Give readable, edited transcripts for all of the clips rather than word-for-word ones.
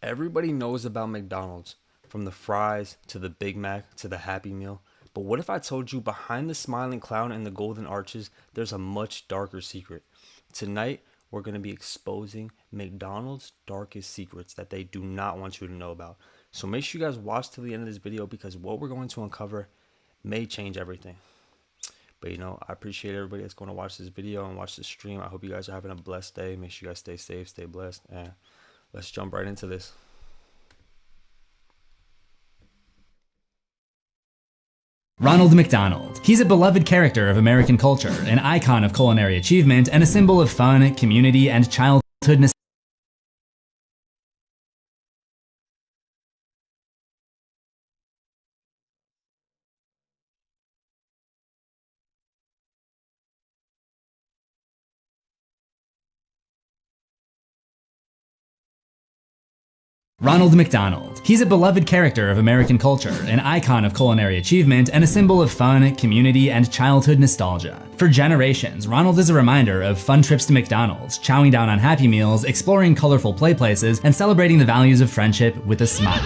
Everybody knows about McDonald's, from the fries to the Big Mac to the Happy Meal. But what if I told you behind the smiling clown and the golden arches, there's a much darker secret? Tonight, we're going to be exposing McDonald's darkest secrets that they do not want you to know about. So make sure you guys watch till the end of this video because what we're going to uncover may change everything. But I appreciate everybody that's going to watch this video and watch this stream. I hope you guys are having a blessed day. Make sure you guys stay safe, stay blessed, and let's jump right into this. Ronald McDonald. He's a beloved character of American culture, an icon of culinary achievement, and a symbol of fun, community, and childhood nostalgia. Ronald McDonald. He's a beloved character of American culture, an icon of culinary achievement, and a symbol of fun, community, and childhood nostalgia. For generations, Ronald is a reminder of fun trips to McDonald's, chowing down on Happy Meals, exploring colorful play places, and celebrating the values of friendship with a smile.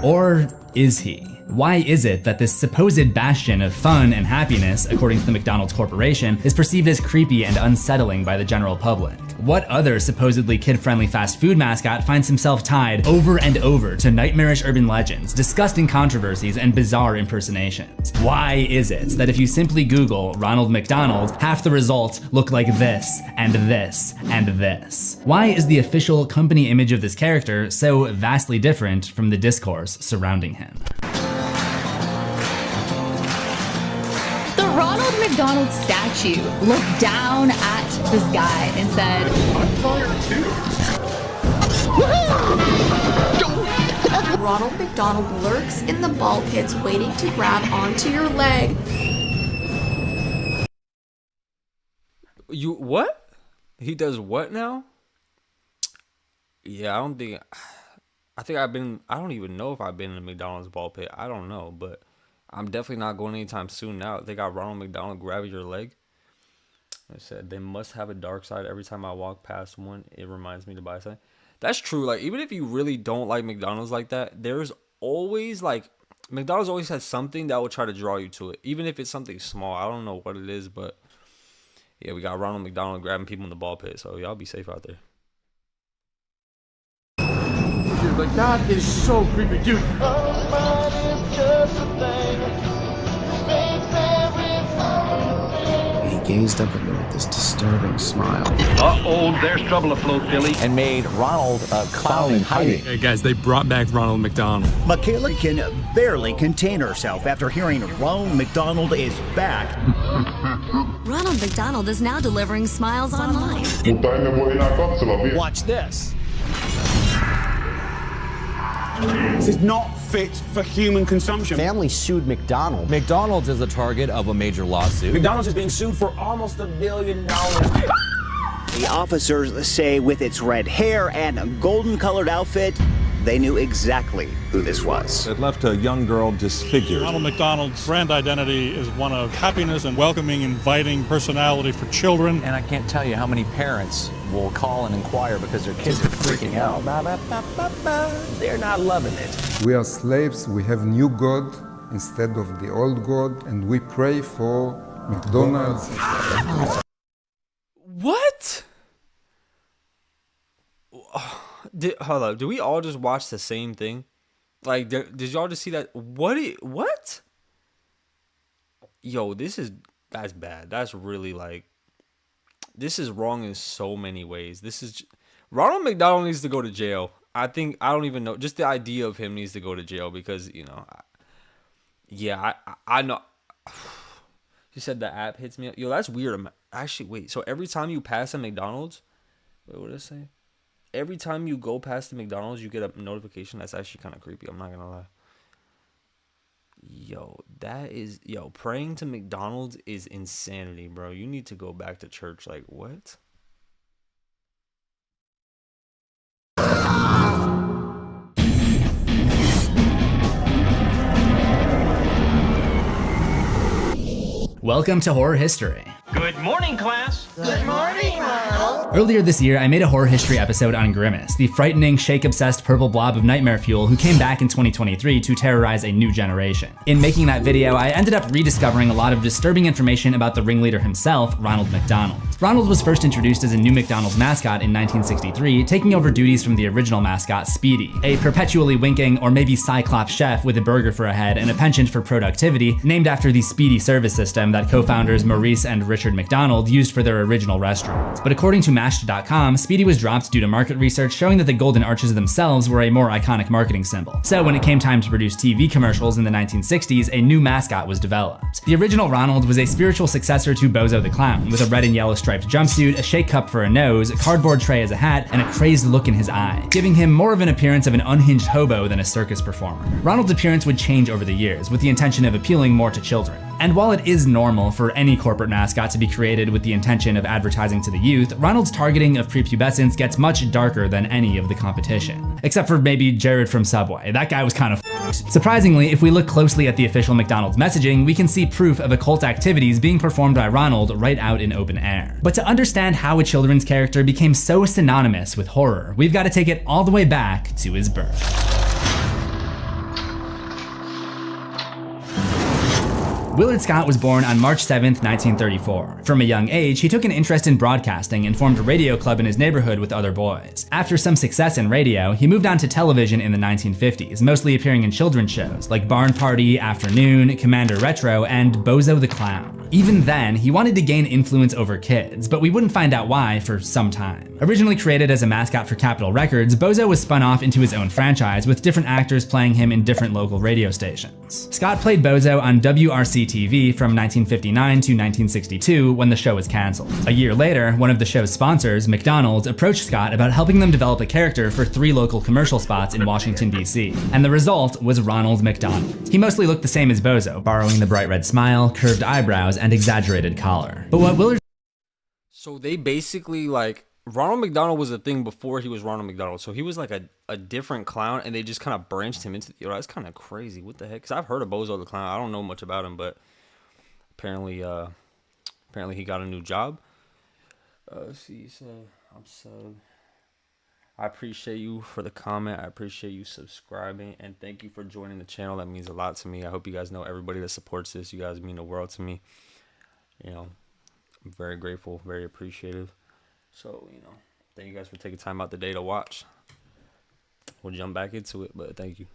Or is he? Why is it that this supposed bastion of fun and happiness, according to the McDonald's Corporation, is perceived as creepy and unsettling by the general public? What other supposedly kid-friendly fast food mascot finds himself tied over and over to nightmarish urban legends, disgusting controversies, and bizarre impersonations? Why is it that if you simply Google Ronald McDonald, half the results look like this, and this, and this? Why is the official company image of this character so vastly different from the discourse surrounding him? Ronald McDonald statue looked down at this guy and said, "I'm fired too." Ronald McDonald lurks in the ball pits waiting to grab onto your leg. You what? He does what now? Yeah, I don't even know if I've been in a McDonald's ball pit. I don't know, but I'm definitely not going anytime soon now. They got Ronald McDonald grabbing your leg. I said they must have a dark side. Every time I walk past one, it reminds me to buy something. That's true. Like, even if you really don't like McDonald's like that, there's always McDonald's always has something that will try to draw you to it. Even if it's something small. I don't know what it is, but yeah, we got Ronald McDonald grabbing people in the ball pit. So y'all be safe out there. Dude, like, that is so creepy, dude. He gazed up at me with this disturbing smile. Uh-oh, there's trouble afloat, Billy. And made Ronald a clown in hiding. Hey guys, they brought back Ronald McDonald. Michaela can barely contain herself after hearing Ronald McDonald is back. Ronald McDonald is now delivering smiles online. Watch this. This is not fit for human consumption. Family sued McDonald's. McDonald's is the target of a major lawsuit. McDonald's is being sued for almost $1 billion. The officers say with its red hair and golden-colored outfit, they knew exactly who this was. It left a young girl disfigured. Ronald McDonald's brand identity is one of happiness and welcoming, inviting personality for children. And I can't tell you how many parents will call and inquire because their kids are freaking out. They're not loving it. We are slaves, we have new God instead of the old God, and we pray for McDonald's. What? Hold up, do we all just watch the same thing? Like, did y'all just see that? What? Yo, that's bad. That's really, this is wrong in so many ways. Ronald McDonald needs to go to jail. I don't even know. Just the idea of him needs to go to jail because, I know. You said the app hits me up. Yo, that's weird. Actually, wait. So every time you pass a McDonald's, wait, what did it say? Every time you go past the McDonald's, you get a notification. That's actually kind of creepy. I'm not going to lie. Yo, praying to McDonald's is insanity, bro. You need to go back to church. Like, what? Welcome to Horror History. Good morning, class. Good morning, Ronald. Earlier this year, I made a horror history episode on Grimace, the frightening, shake-obsessed purple blob of nightmare fuel who came back in 2023 to terrorize a new generation. In making that video, I ended up rediscovering a lot of disturbing information about the ringleader himself, Ronald McDonald. Ronald was first introduced as a new McDonald's mascot in 1963, taking over duties from the original mascot, Speedy, a perpetually winking or maybe Cyclops chef with a burger for a head and a penchant for productivity, named after the Speedy service system that co-founders Maurice and Richard McDonald used for their original restaurant. But according to Mashed.com, Speedy was dropped due to market research showing that the golden arches themselves were a more iconic marketing symbol. So when it came time to produce TV commercials in the 1960s, a new mascot was developed. The original Ronald was a spiritual successor to Bozo the Clown, with a red and yellow striped jumpsuit, a shake cup for a nose, a cardboard tray as a hat, and a crazed look in his eye, giving him more of an appearance of an unhinged hobo than a circus performer. Ronald's appearance would change over the years, with the intention of appealing more to children. And while it is normal for any corporate mascot to be created with the intention of advertising to the youth, Ronald's targeting of prepubescents gets much darker than any of the competition. Except for maybe Jared from Subway. That guy was kind of f***ed. Surprisingly, if we look closely at the official McDonald's messaging, we can see proof of occult activities being performed by Ronald right out in open air. But to understand how a children's character became so synonymous with horror, we've got to take it all the way back to his birth. Willard Scott was born on March 7, 1934. From a young age, he took an interest in broadcasting and formed a radio club in his neighborhood with other boys. After some success in radio, he moved on to television in the 1950s, mostly appearing in children's shows like Barn Party, Afternoon, Commander Retro, and Bozo the Clown. Even then, he wanted to gain influence over kids, but we wouldn't find out why for some time. Originally created as a mascot for Capitol Records, Bozo was spun off into his own franchise, with different actors playing him in different local radio stations. Scott played Bozo on WRC TV from 1959 to 1962 when the show was canceled. A year later, one of the show's sponsors, McDonald's, approached Scott about helping them develop a character for 3 local commercial spots in Washington, D.C. And the result was Ronald McDonald. He mostly looked the same as Bozo, borrowing the bright red smile, curved eyebrows, and exaggerated collar. But what Willard... So they basically, like, Ronald McDonald was a thing before he was Ronald McDonald. So he was like a different clown, and they just kind of branched him into... Yo, that's kind of crazy. What the heck? Because I've heard of Bozo the Clown. I don't know much about him, but apparently he got a new job. Let's see, so I'm subbed. I appreciate you for the comment. I appreciate you subscribing, and thank you for joining the channel. That means a lot to me. I hope you guys know everybody that supports this. You guys mean the world to me. You know, I'm very grateful, very appreciative. So, you know, thank you guys for taking time out the day to watch. We'll jump back into it, but thank you.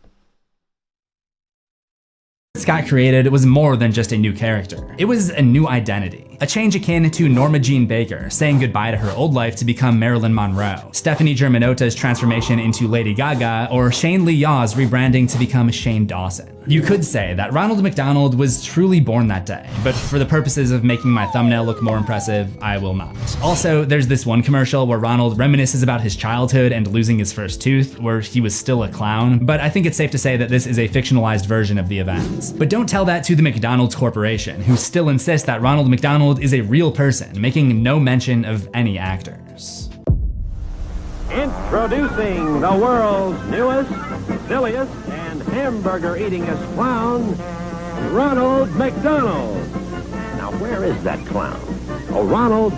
Scott created was more than just a new character. It was a new identity. A change akin to Norma Jean Baker saying goodbye to her old life to become Marilyn Monroe, Stephanie Germanota's transformation into Lady Gaga, or Shane Lee Yaw's rebranding to become Shane Dawson. You could say that Ronald McDonald was truly born that day, but for the purposes of making my thumbnail look more impressive, I will not. Also, there's this one commercial where Ronald reminisces about his childhood and losing his first tooth, where he was still a clown, but I think it's safe to say that this is a fictionalized version of the events. But don't tell that to the McDonald's Corporation, who still insists that Ronald McDonald is a real person, making no mention of any actors. Introducing the world's newest, silliest, and hamburger-eatingest clown, Ronald McDonald. Now, where is that clown? Oh, Ronald!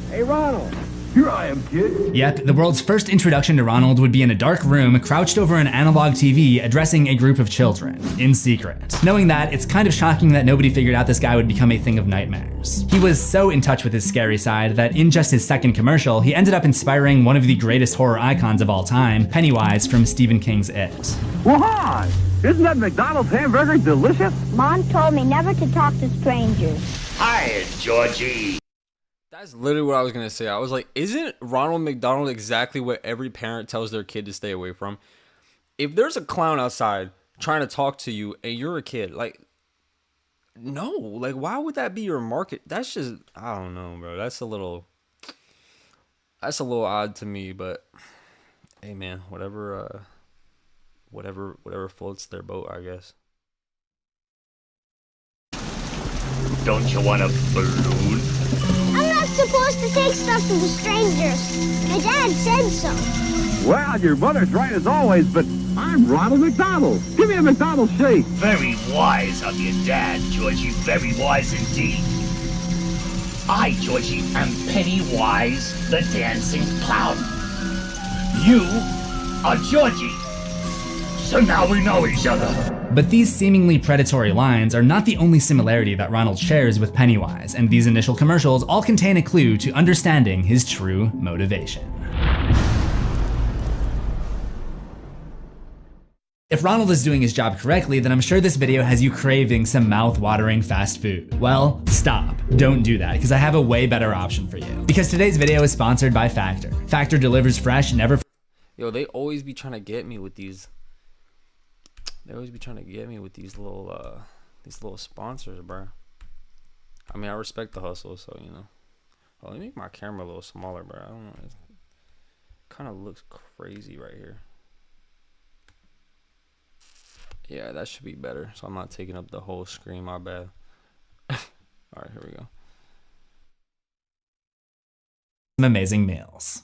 Hey, Ronald! Here I am, kid. Yep, the world's first introduction to Ronald would be in a dark room, crouched over an analog TV, addressing a group of children, in secret. Knowing that, it's kind of shocking that nobody figured out this guy would become a thing of nightmares. He was so in touch with his scary side that in just his second commercial, he ended up inspiring one of the greatest horror icons of all time, Pennywise from Stephen King's It. Well, hi! Isn't that McDonald's hamburger delicious? Mom told me never to talk to strangers. Hi, Georgie. That's literally what I was going to say. I was like, isn't Ronald McDonald exactly what every parent tells their kid to stay away from? If there's a clown outside trying to talk to you and you're a kid, like, no. Like, why would that be your market? That's just, I don't know, bro. That's a little odd to me, but hey, man, whatever floats their boat, I guess. Don't you want a balloon? I'm not supposed supposed to take stuff to the strangers. My dad said so. Well, your mother's right as always, but I'm Ronald McDonald. Give me a McDonald's shake. Very wise of your dad, Georgie. Very wise indeed. I, Georgie, am Pennywise the Dancing Clown. You are Georgie. So now we know each other. But these seemingly predatory lines are not the only similarity that Ronald shares with Pennywise, and these initial commercials all contain a clue to understanding his true motivation. If Ronald is doing his job correctly, then I'm sure this video has you craving some mouth-watering fast food. Well, stop. Don't do that, because I have a way better option for you. Because today's video is sponsored by Factor. Factor delivers fresh, never... Yo, they always be trying to get me with these... They always be trying to get me with these little sponsors, bro. I mean, I respect the hustle, so, you know. Oh, let me make my camera a little smaller, bro. I don't know. It kind of looks crazy right here. Yeah, that should be better, so I'm not taking up the whole screen, my bad. Alright, here we go. Some amazing meals.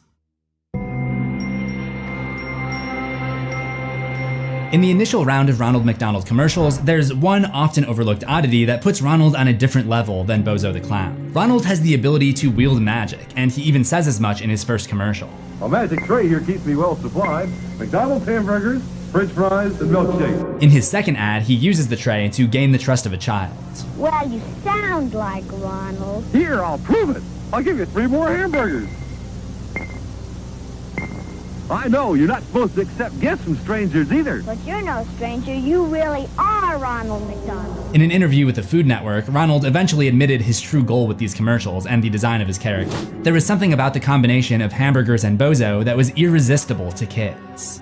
In the initial round of Ronald McDonald commercials, there's one often overlooked oddity that puts Ronald on a different level than Bozo the Clown. Ronald has the ability to wield magic, and he even says as much in his first commercial. A magic tray here keeps me well supplied. McDonald's hamburgers, French fries, and milkshakes. In his second ad, he uses the tray to gain the trust of a child. Well, you sound like Ronald. Here, I'll prove it. I'll give you 3 more hamburgers. I know, you're not supposed to accept gifts from strangers either. But you're no stranger. You really are Ronald McDonald. In an interview with the Food Network, Ronald eventually admitted his true goal with these commercials and the design of his character. There was something about the combination of hamburgers and Bozo that was irresistible to kids.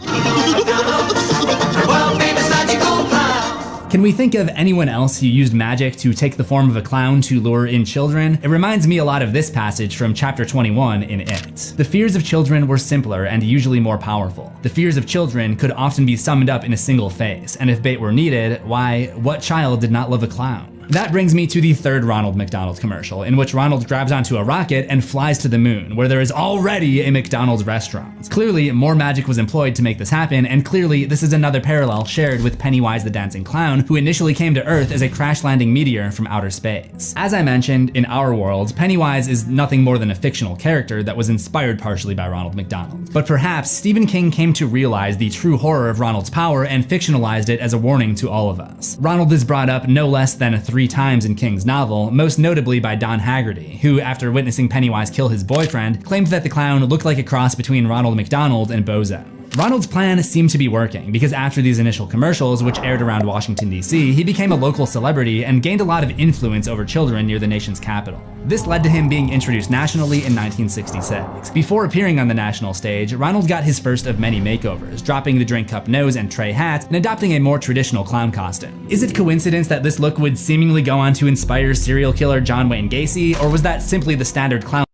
Can we think of anyone else who used magic to take the form of a clown to lure in children? It reminds me a lot of this passage from chapter 21 in It. The fears of children were simpler and usually more powerful. The fears of children could often be summed up in a single face, and if bait were needed, why, what child did not love a clown? That brings me to the third Ronald McDonald commercial, in which Ronald grabs onto a rocket and flies to the moon, where there is already a McDonald's restaurant. Clearly, more magic was employed to make this happen, and clearly this is another parallel shared with Pennywise the Dancing Clown, who initially came to Earth as a crash-landing meteor from outer space. As I mentioned, in our world, Pennywise is nothing more than a fictional character that was inspired partially by Ronald McDonald. But perhaps Stephen King came to realize the true horror of Ronald's power and fictionalized it as a warning to all of us. Ronald is brought up no less than 3 times in King's novel, most notably by Don Haggerty, who, after witnessing Pennywise kill his boyfriend, claimed that the clown looked like a cross between Ronald McDonald and Bozo. Ronald's plan seemed to be working, because after these initial commercials, which aired around Washington, D.C., he became a local celebrity and gained a lot of influence over children near the nation's capital. This led to him being introduced nationally in 1966. Before appearing on the national stage, Ronald got his first of many makeovers, dropping the drink cup nose and tray hat, and adopting a more traditional clown costume. Is it coincidence that this look would seemingly go on to inspire serial killer John Wayne Gacy, or was that simply the standard clown?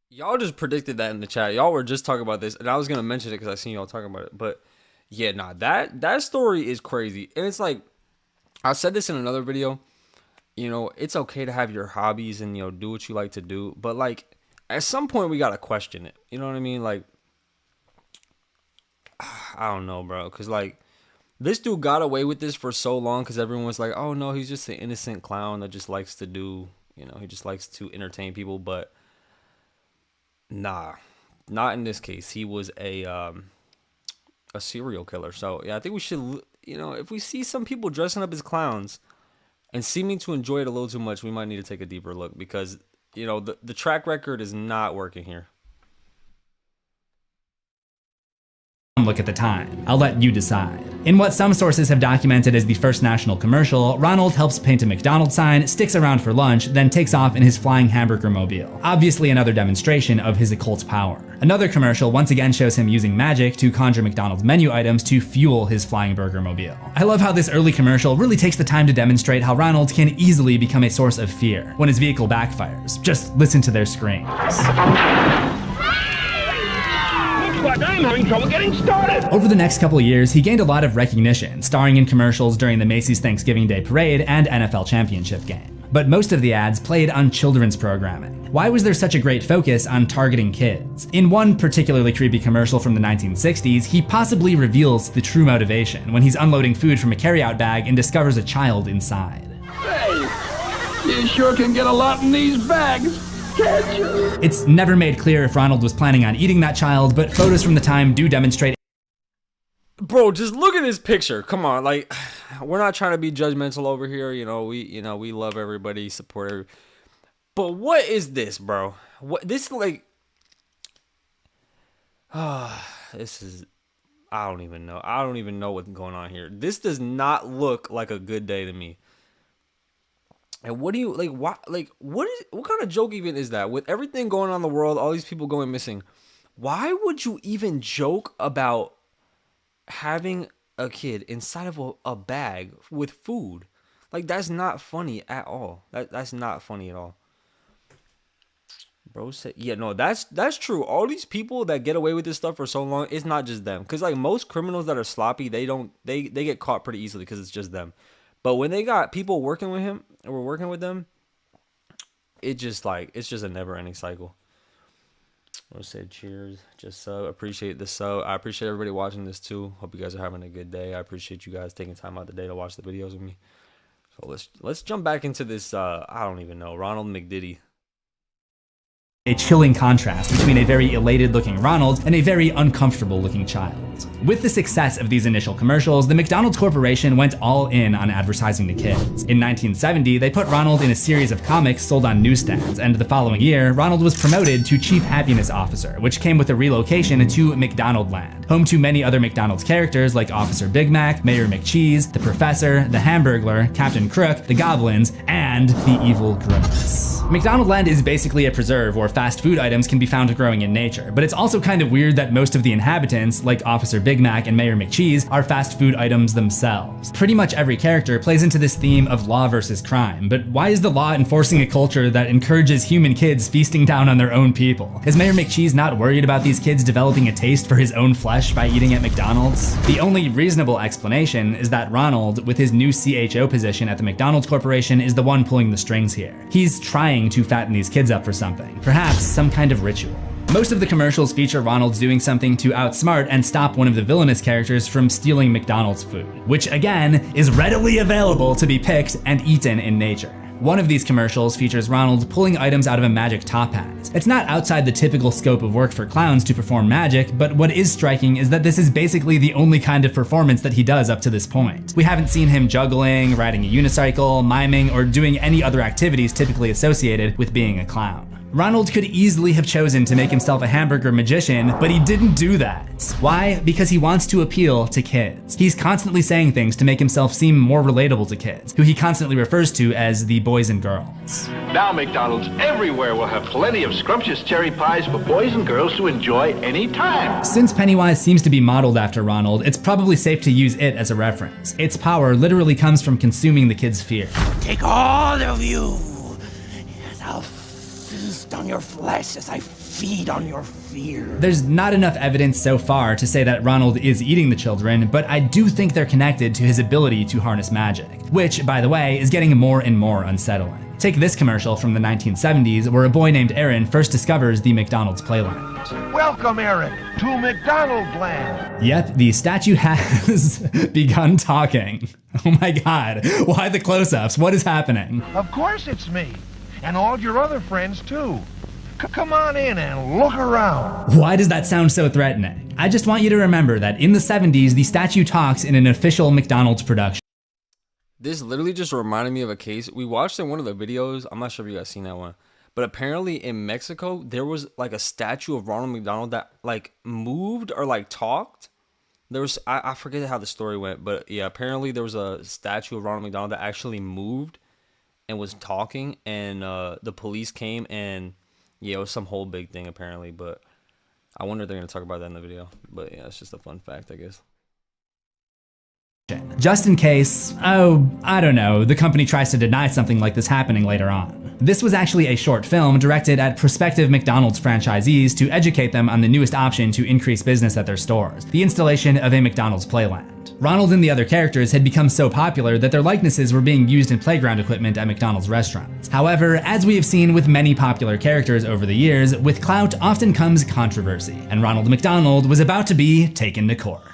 Y'all just predicted that in the chat. Y'all were just talking about this, and I was gonna mention it because I seen y'all talking about it. But yeah, nah, that story is crazy. And it's like, I said this in another video. You know, it's okay to have your hobbies and, you know, do what you like to do. But like, at some point, we gotta question it. You know what I mean? Like, I don't know, bro. Because like, this dude got away with this for so long because everyone was like, oh no, he's just an innocent clown that just likes to do, you know, he just likes to entertain people. But nah, not in this case. He was a serial killer. So yeah, I think we should, you know, if we see some people dressing up as clowns and seeming to enjoy it a little too much, we might need to take a deeper look, because, you know, the track record is not working here. Look at the time. I'll let you decide. In what some sources have documented as the first national commercial, Ronald helps paint a McDonald's sign, sticks around for lunch, then takes off in his flying hamburger mobile. Obviously another demonstration of his occult power. Another commercial once again shows him using magic to conjure McDonald's menu items to fuel his flying burger mobile. I love how this early commercial really takes the time to demonstrate how Ronald can easily become a source of fear when his vehicle backfires. Just listen to their screams. I'm having trouble getting started. Over the next couple of years, he gained a lot of recognition, starring in commercials during the Macy's Thanksgiving Day Parade and NFL Championship game. but most of the ads played on children's programming. Why was there such a great focus on targeting kids? In one particularly creepy commercial from the 1960s, he possibly reveals the true motivation when he's unloading food from a carryout bag and discovers a child inside. Hey, you sure can get a lot in these bags, can't you? It's never made clear if Ronald was planning on eating that child, but photos from the time do demonstrate. Bro, just look at this picture. Come on, like, we're not trying to be judgmental over here. We love everybody, support everybody. But what is this, bro? What this like? This is. I don't even know. I don't even know what's going on here. This does not look like a good day to me. And what do you like? What kind of joke even is that? With everything going on in the world, all these people going missing, why would you even joke about having a kid inside of a bag with food? Like, that's not funny at all. That's not funny at all. Bro said, yeah, no, that's true. All these people that get away with this stuff for so long, it's not just them. Because, like, most criminals that are sloppy, they get caught pretty easily because it's just them. But when they got people working with him, or working with them, it's just a never-ending cycle. I said cheers, just sub. Appreciate the sub. I appreciate everybody watching this too. Hope you guys are having a good day. I appreciate you guys taking time out the day to watch the videos with me. So let's jump back into this. I don't even know, Ronald McDiddy. A chilling contrast between a very elated looking Ronald and a very uncomfortable looking child. With the success of these initial commercials, the McDonald's Corporation went all in on advertising to kids. In 1970, they put Ronald in a series of comics sold on newsstands, and the following year, Ronald was promoted to Chief Happiness Officer, which came with a relocation to McDonaldland, home to many other McDonald's characters like Officer Big Mac, Mayor McCheese, the Professor, the Hamburglar, Captain Crook, the Goblins, and the Evil Grimace. McDonaldland is basically a preserve where fast food items can be found growing in nature, but it's also kind of weird that most of the inhabitants, like Officer Big Mac and Mayor McCheese, are fast food items themselves. Pretty much every character plays into this theme of law versus crime, but why is the law enforcing a culture that encourages human kids feasting down on their own people? Is Mayor McCheese not worried about these kids developing a taste for his own flesh by eating at McDonald's? The only reasonable explanation is that Ronald, with his new CHO position at the McDonald's Corporation, is the one pulling the strings here. He's trying to fatten these kids up for something, perhaps some kind of ritual. Most of the commercials feature Ronald doing something to outsmart and stop one of the villainous characters from stealing McDonald's food, which again is readily available to be picked and eaten in nature. One of these commercials features Ronald pulling items out of a magic top hat. It's not outside the typical scope of work for clowns to perform magic, but what is striking is that this is basically the only kind of performance that he does up to this point. We haven't seen him juggling, riding a unicycle, miming, or doing any other activities typically associated with being a clown. Ronald could easily have chosen to make himself a hamburger magician, but he didn't do that. Why? Because he wants to appeal to kids. He's constantly saying things to make himself seem more relatable to kids, who he constantly refers to as the boys and girls. Now McDonald's everywhere will have plenty of scrumptious cherry pies for boys and girls to enjoy any time. Since Pennywise seems to be modeled after Ronald, it's probably safe to use it as a reference. Its power literally comes from consuming the kids' fear. Take all of you. Yes, I'll feast on your flesh as I feed on your fear. There's not enough evidence so far to say that Ronald is eating the children, but I do think they're connected to his ability to harness magic, which, by the way, is getting more and more unsettling. Take this commercial from the 1970s where a boy named Aaron first discovers the McDonald's playland. Welcome, Aaron, to McDonald's land. Yep, the statue has begun talking. Oh my god, why the close-ups? What is happening? Of course it's me, and all your other friends too. Come on in and look around. Why does that sound so threatening? I just want you to remember that in the 70s, the statue talks in an official McDonald's production. This literally just reminded me of a case we watched in one of the videos. I'm not sure if you guys seen that one, but apparently in Mexico there was like a statue of Ronald McDonald that like moved or like talked. There was I forget how the story went, but yeah, apparently there was a statue of Ronald McDonald that actually moved and was talking, and the police came, and yeah, it was some whole big thing apparently. But I wonder if they're gonna talk about that in the video. But yeah, it's just a fun fact, I guess. Just in case, I don't know, the company tries to deny something like this happening later on. This was actually a short film directed at prospective McDonald's franchisees to educate them on the newest option to increase business at their stores, the installation of a McDonald's playland. Ronald and the other characters had become so popular that their likenesses were being used in playground equipment at McDonald's restaurants. However, as we have seen with many popular characters over the years, with clout often comes controversy, and Ronald McDonald was about to be taken to court.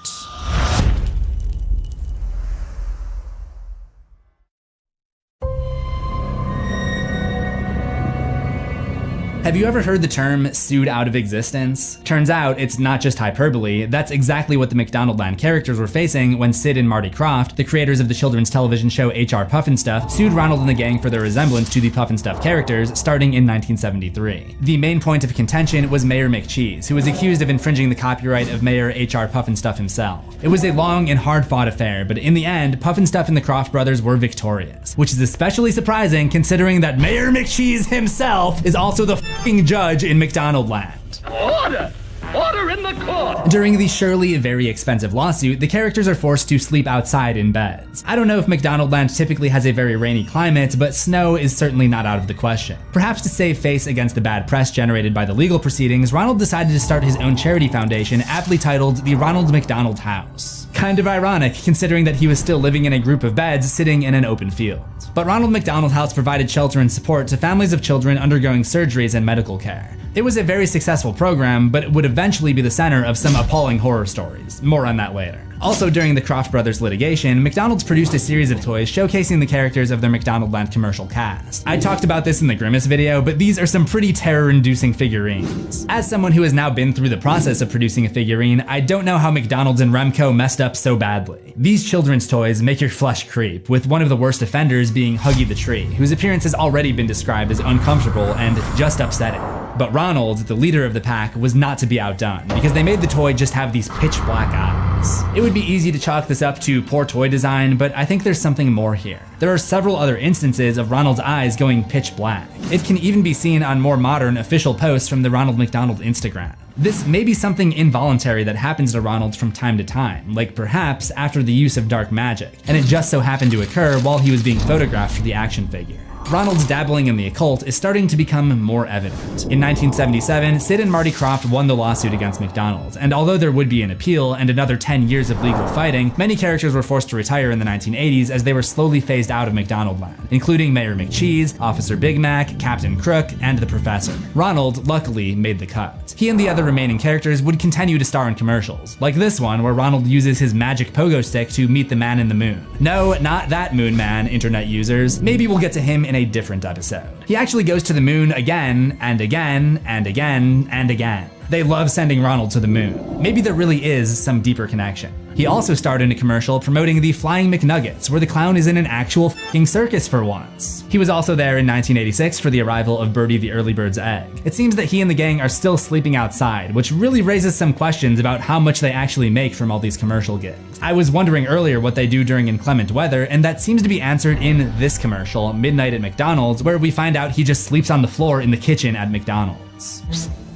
Have you ever heard the term sued out of existence? Turns out it's not just hyperbole, that's exactly what the McDonaldland characters were facing when Sid and Marty Krofft, the creators of the children's television show HR Pufnstuf, sued Ronald and the gang for their resemblance to the Pufnstuf characters starting in 1973. The main point of contention was Mayor McCheese, who was accused of infringing the copyright of Mayor HR Pufnstuf himself. It was a long and hard-fought affair, but in the end, Pufnstuf and the Krofft brothers were victorious, which is especially surprising considering that Mayor McCheese himself is also the judge in McDonaldland. Order! Order in the court! During the surely very expensive lawsuit, the characters are forced to sleep outside in beds. I don't know if McDonaldland typically has a very rainy climate, but snow is certainly not out of the question. Perhaps to save face against the bad press generated by the legal proceedings, Ronald decided to start his own charity foundation aptly titled the Ronald McDonald House. Kind of ironic, considering that he was still living in a group of beds sitting in an open field. But Ronald McDonald House provided shelter and support to families of children undergoing surgeries and medical care. It was a very successful program, but it would eventually be the center of some appalling horror stories. More on that later. Also, during the Krofft brothers litigation, McDonald's produced a series of toys showcasing the characters of their McDonaldland commercial cast. I talked about this in the Grimace video, but these are some pretty terror-inducing figurines. As someone who has now been through the process of producing a figurine, I don't know how McDonald's and Remco messed up so badly. These children's toys make your flesh creep, with one of the worst offenders being Huggy the Tree, whose appearance has already been described as uncomfortable and just upsetting. But Ronald, the leader of the pack, was not to be outdone, because they made the toy just have these pitch black eyes. It would be easy to chalk this up to poor toy design, but I think there's something more here. There are several other instances of Ronald's eyes going pitch black. It can even be seen on more modern official posts from the Ronald McDonald Instagram. This may be something involuntary that happens to Ronald from time to time, like perhaps after the use of dark magic, and it just so happened to occur while he was being photographed for the action figure. Ronald's dabbling in the occult is starting to become more evident. In 1977, Sid and Marty Krofft won the lawsuit against McDonald's, and although there would be an appeal and another 10 years of legal fighting, many characters were forced to retire in the 1980s as they were slowly phased out of McDonaldland, including Mayor McCheese, Officer Big Mac, Captain Crook, and the Professor. Ronald, luckily, made the cut. He and the other remaining characters would continue to star in commercials, like this one where Ronald uses his magic pogo stick to meet the man in the moon. No, not that moon man, internet users. Maybe we'll get to him in a different episode. He actually goes to the moon again, and again, and again, and again. They love sending Ronald to the moon. Maybe there really is some deeper connection. He also starred in a commercial promoting the Flying McNuggets, where the clown is in an actual f***ing circus for once. He was also there in 1986 for the arrival of Birdie the Early Bird's egg. It seems that he and the gang are still sleeping outside, which really raises some questions about how much they actually make from all these commercial gigs. I was wondering earlier what they do during inclement weather, and that seems to be answered in this commercial, Midnight at McDonald's, where we find out he just sleeps on the floor in the kitchen at McDonald's.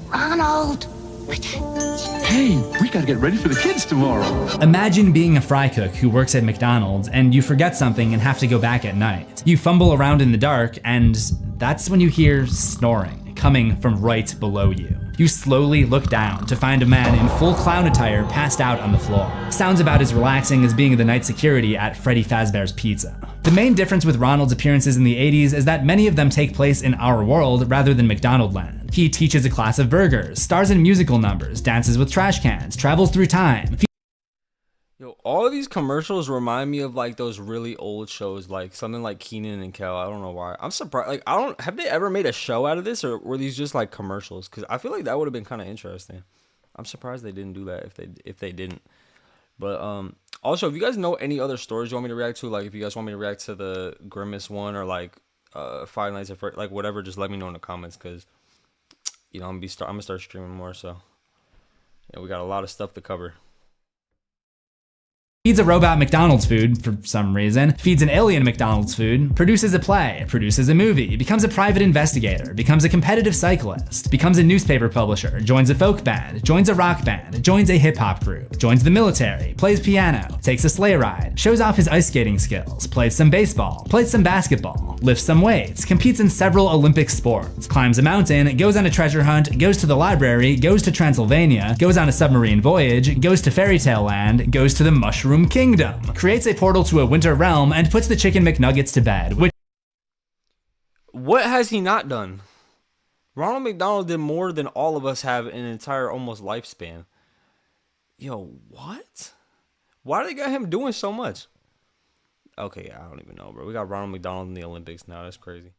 Ronald! Hey, we gotta get ready for the kids tomorrow. Imagine being a fry cook who works at McDonald's and you forget something and have to go back at night. You fumble around in the dark and that's when you hear snoring coming from right below you. You slowly look down to find a man in full clown attire passed out on the floor. Sounds about as relaxing as being the night security at Freddy Fazbear's Pizza. The main difference with Ronald's appearances in the 80s is that many of them take place in our world rather than McDonaldland. He teaches a class of burgers, stars in musical numbers, dances with trash cans, travels through time. Yo, all of these commercials remind me of like those really old shows, like something like Keenan and Kel. I don't know why. I'm surprised. Like, have they ever made a show out of this, or were these just like commercials? Because I feel like that would have been kind of interesting. I'm surprised they didn't do that if they didn't. But also, if you guys know any other stories you want me to react to, like if you guys want me to react to the Grimace one or like Five Nights at Freddy's, like whatever, just let me know in the comments, because you know I'm gonna start streaming more. So yeah, we got a lot of stuff to cover. Feeds a robot McDonald's food for some reason, feeds an alien McDonald's food, produces a play, produces a movie, becomes a private investigator, becomes a competitive cyclist, becomes a newspaper publisher, joins a folk band, joins a rock band, joins a hip hop group, joins the military, plays piano, takes a sleigh ride, shows off his ice skating skills, plays some baseball, plays some basketball, lifts some weights, competes in several Olympic sports, climbs a mountain, goes on a treasure hunt, goes to the library, goes to Transylvania, goes on a submarine voyage, goes to Fairy Tale Land, goes to the Mushroom Kingdom, creates a portal to a winter realm, and puts the Chicken McNuggets to bed, which... What has he not done? Ronald McDonald did more than all of us have in an entire almost lifespan. Yo, what? Why do they got him doing so much? Okay, I don't even know, bro. We got Ronald McDonald in the Olympics now. That's crazy.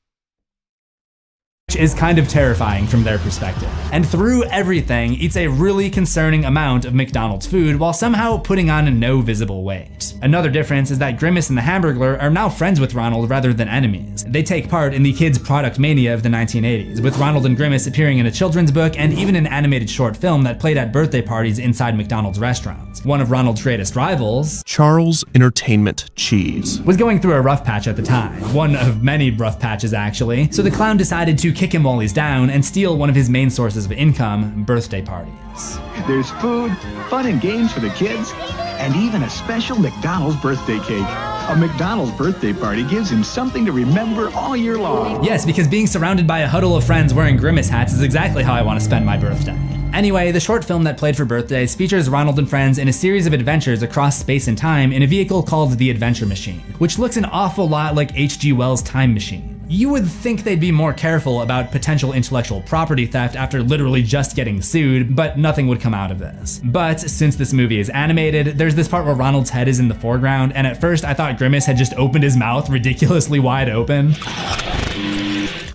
Is kind of terrifying from their perspective. And through everything, eats a really concerning amount of McDonald's food while somehow putting on no visible weight. Another difference is that Grimace and the Hamburglar are now friends with Ronald rather than enemies. They take part in the kids' product mania of the 1980s, with Ronald and Grimace appearing in a children's book and even an animated short film that played at birthday parties inside McDonald's restaurants. One of Ronald's greatest rivals, Charles Entertainment Cheese, was going through a rough patch at the time. One of many rough patches, actually. So the clown decided to kick him while he's down and steal one of his main sources of income, birthday parties. There's food, fun and games for the kids, and even a special McDonald's birthday cake. A McDonald's birthday party gives him something to remember all year long. Yes, because being surrounded by a huddle of friends wearing Grimace hats is exactly how I want to spend my birthday. Anyway, the short film that played for birthdays features Ronald and friends in a series of adventures across space and time in a vehicle called the Adventure Machine, which looks an awful lot like H.G. Wells' Time Machine. You would think they'd be more careful about potential intellectual property theft after literally just getting sued, but nothing would come out of this. But since this movie is animated, there's this part where Ronald's head is in the foreground, and at first I thought Grimace had just opened his mouth ridiculously wide open.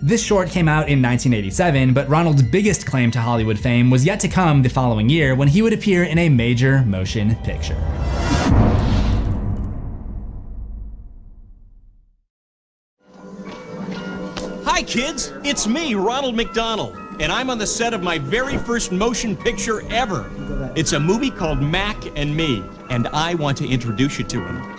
This short came out in 1987, but Ronald's biggest claim to Hollywood fame was yet to come the following year when he would appear in a major motion picture. Hi kids, it's me, Ronald McDonald, and I'm on the set of my very first motion picture ever. It's a movie called Mac and Me, and I want to introduce you to him.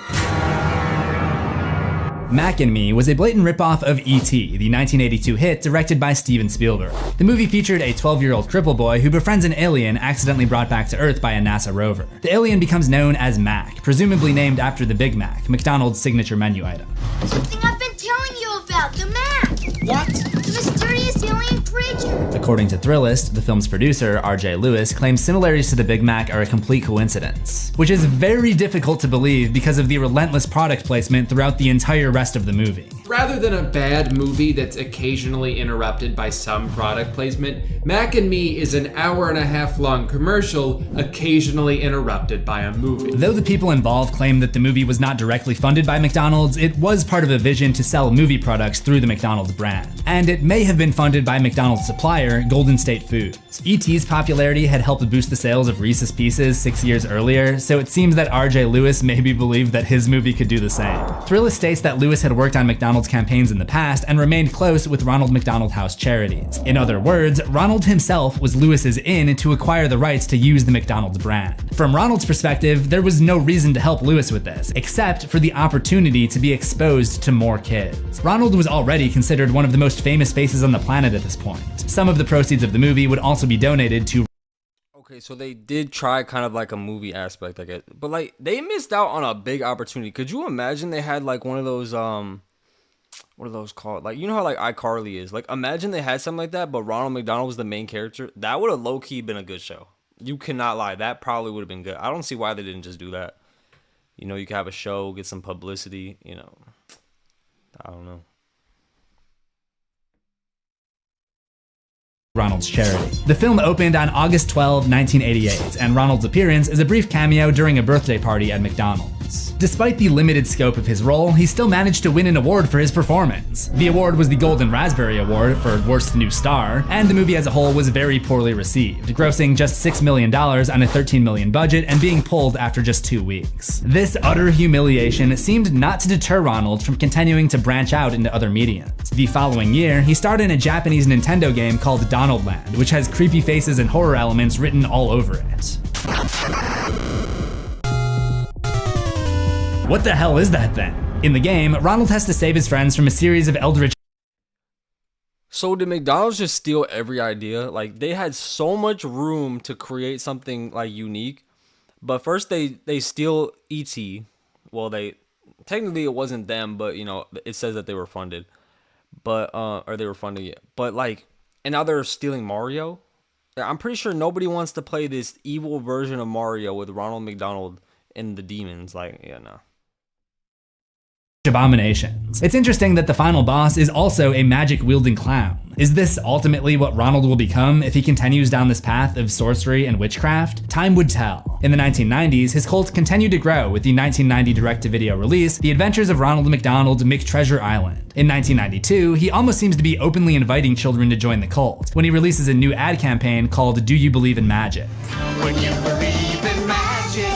Mac and Me was a blatant ripoff of E.T., the 1982 hit directed by Steven Spielberg. The movie featured a 12-year-old cripple boy who befriends an alien accidentally brought back to Earth by a NASA rover. The alien becomes known as Mac, presumably named after the Big Mac, McDonald's signature menu item. Something I've been telling you about, the Mac! What? The mysterious alien creature! According to Thrillist, the film's producer, R.J. Lewis, claims similarities to the Big Mac are a complete coincidence, which is very difficult to believe because of the relentless product placement throughout the entire rest of the movie. Rather than a bad movie that's occasionally interrupted by some product placement, Mac and Me is an hour-and-a-half-long commercial occasionally interrupted by a movie. Though the people involved claim that the movie was not directly funded by McDonald's, it was part of a vision to sell movie products through the McDonald's brand. And it may have been funded by McDonald's supplier, Golden State Foods. E.T.'s popularity had helped boost the sales of Reese's Pieces 6 years earlier, so it seems that R.J. Lewis maybe believed that his movie could do the same. Thrillist states that Lewis had worked on McDonald's campaigns in the past and remained close with Ronald McDonald House Charities. In other words, Ronald himself was Lewis's in to acquire the rights to use the McDonald's brand. From Ronald's perspective, there was no reason to help Lewis with this, except for the opportunity to be exposed to more kids. Ronald was already considered one of the most famous faces on the planet at this point. Some of the proceeds of the movie would also be donated to... Okay, so they did try kind of like a movie aspect, I guess. But like, they missed out on a big opportunity. Could you imagine they had like one of those, what are those called? Like, you know how like iCarly is? Like, imagine they had something like that, but Ronald McDonald was the main character. That would have low-key been a good show. You cannot lie. That probably would have been good. I don't see why they didn't just do that. You know, you could have a show, get some publicity, you know. I don't know. Ronald's charity. The film opened on August 12, 1988, and Ronald's appearance is a brief cameo during a birthday party at McDonald's. Despite the limited scope of his role, he still managed to win an award for his performance. The award was the Golden Raspberry Award for Worst New Star, and the movie as a whole was very poorly received, grossing just $6 million on a $13 million budget and being pulled after just 2 weeks. This utter humiliation seemed not to deter Ronald from continuing to branch out into other mediums. The following year, he starred in a Japanese Nintendo game called Donald Land, which has creepy faces and horror elements written all over it. What the hell is that then? In the game, Ronald has to save his friends from a series of eldritch... So did McDonald's just steal every idea? Like, they had so much room to create something like unique, but first they steal E.T. Well, technically it wasn't them, but you know, it says that they were funded. but or they were funding it. But like, and now they're stealing Mario. I'm pretty sure nobody wants to play this evil version of Mario with Ronald McDonald and the demons. Like, yeah, no. Abominations. It's interesting that the final boss is also a magic-wielding clown. Is this ultimately what Ronald will become if he continues down this path of sorcery and witchcraft? Time would tell. In the 1990s, his cult continued to grow with the 1990 direct-to-video release, The Adventures of Ronald McDonald McTreasure Island. In 1992, he almost seems to be openly inviting children to join the cult, when he releases a new ad campaign called Do You Believe in Magic? When you believe in magic,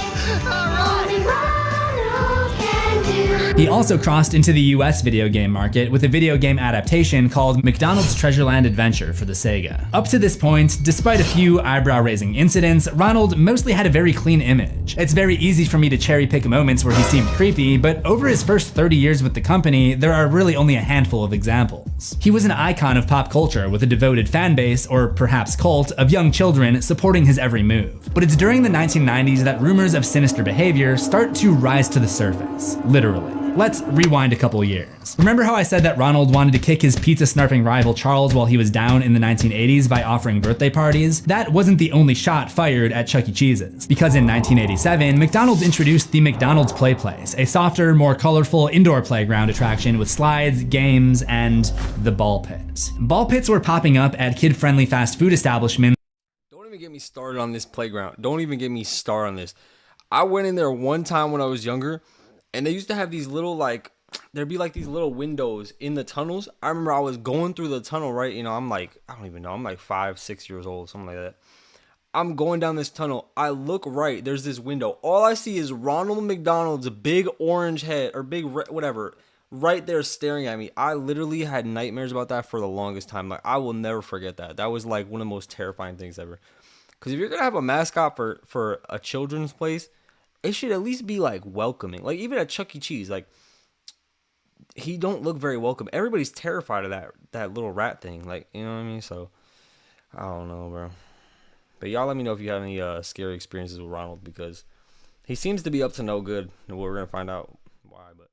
He also crossed into the US video game market with a video game adaptation called McDonald's Treasureland Adventure for the Sega. Up to this point, despite a few eyebrow-raising incidents, Ronald mostly had a very clean image. It's very easy for me to cherry-pick moments where he seemed creepy, but over his first 30 years with the company, there are really only a handful of examples. He was an icon of pop culture with a devoted fan base, or perhaps cult, of young children supporting his every move. But it's during the 1990s that rumors of sinister behavior start to rise to the surface, literally. Let's rewind a couple years. Remember how I said that Ronald wanted to kick his pizza-snarfing rival Charles while he was down in the 1980s by offering birthday parties? That wasn't the only shot fired at Chuck E. Cheese's, because in 1987, McDonald's introduced the McDonald's Play Place, a softer, more colorful indoor playground attraction with slides, games, and the ball pit. Ball pits were popping up at kid-friendly fast food establishments. Don't even get me started on this playground. Don't even get me started on this. I went in there one time when I was younger, and they used to have these little, like, there'd be like these little windows in the tunnels. I remember I was going through the tunnel, right? You know, I'm like, I don't even know. I'm like 5, 6 years old, something like that. I'm going down this tunnel. I look right. There's this window. All I see is Ronald McDonald's big orange head, or big whatever, right there staring at me. I literally had nightmares about that for the longest time. Like, I will never forget that. That was like one of the most terrifying things ever. Because if you're going to have a mascot for a children's place, it should at least be like welcoming. Like even at Chuck E. Cheese, like he don't look very welcome. Everybody's terrified of that little rat thing. Like, you know what I mean? So I don't know, bro. But y'all let me know if you have any scary experiences with Ronald, because he seems to be up to no good. And we're gonna find out why, but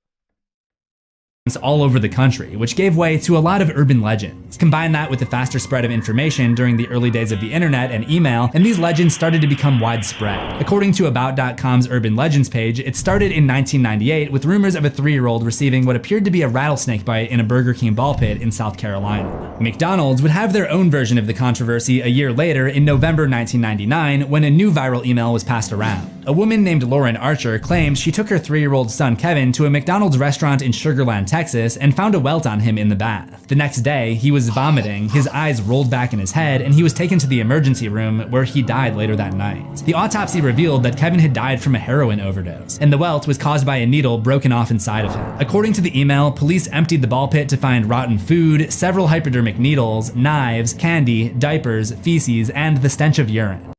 all over the country, which gave way to a lot of urban legends. Combine that with the faster spread of information during the early days of the internet and email, and these legends started to become widespread. According to About.com's Urban Legends page, it started in 1998 with rumors of a 3-year-old receiving what appeared to be a rattlesnake bite in a Burger King ball pit in South Carolina. McDonald's would have their own version of the controversy a year later in November 1999 when a new viral email was passed around. A woman named Lauren Archer claims she took her 3-year-old son Kevin to a McDonald's restaurant in Sugar Land, Texas, and found a welt on him in the bath. The next day, he was vomiting, his eyes rolled back in his head, and he was taken to the emergency room where he died later that night. The autopsy revealed that Kevin had died from a heroin overdose, and the welt was caused by a needle broken off inside of him. According to the email, police emptied the ball pit to find rotten food, several hypodermic needles, knives, candy, diapers, feces, and the stench of urine.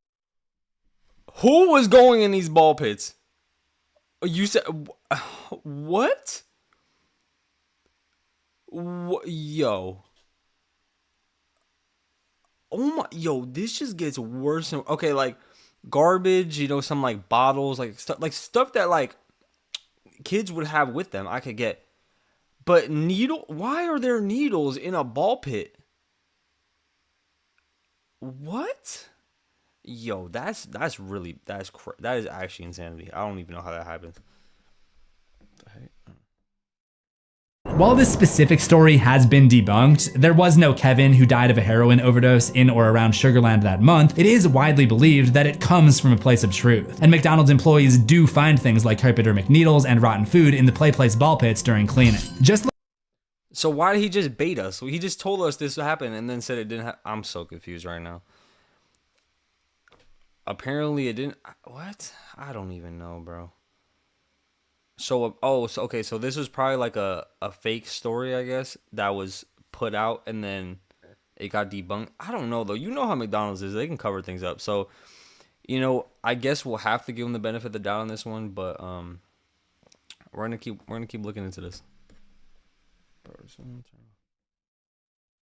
Who was going in these ball pits? You said what? Yo. Oh my, yo, this just gets worse. Okay, like garbage, you know, some like bottles, like stuff that like kids would have with them, I could get. But why are there needles in a ball pit? What? Yo, that is actually insanity. I don't even know how that happens. While this specific story has been debunked, there was no Kevin who died of a heroin overdose in or around Sugar Land that month. It is widely believed that it comes from a place of truth, and McDonald's employees do find things like hypodermic needles and rotten food in the Play Place ball pits during cleaning. So why did he just bait us? He just told us this happened and then said it didn't happen. I'm so confused right now. Apparently it didn't. What? I don't even know, bro. So, okay, so this was probably like a fake story, I guess, that was put out and then it got debunked. I don't know, though. You know how McDonald's is. They can cover things up. So, you know, I guess we'll have to give them the benefit of the doubt on this one, but we're gonna keep looking into this.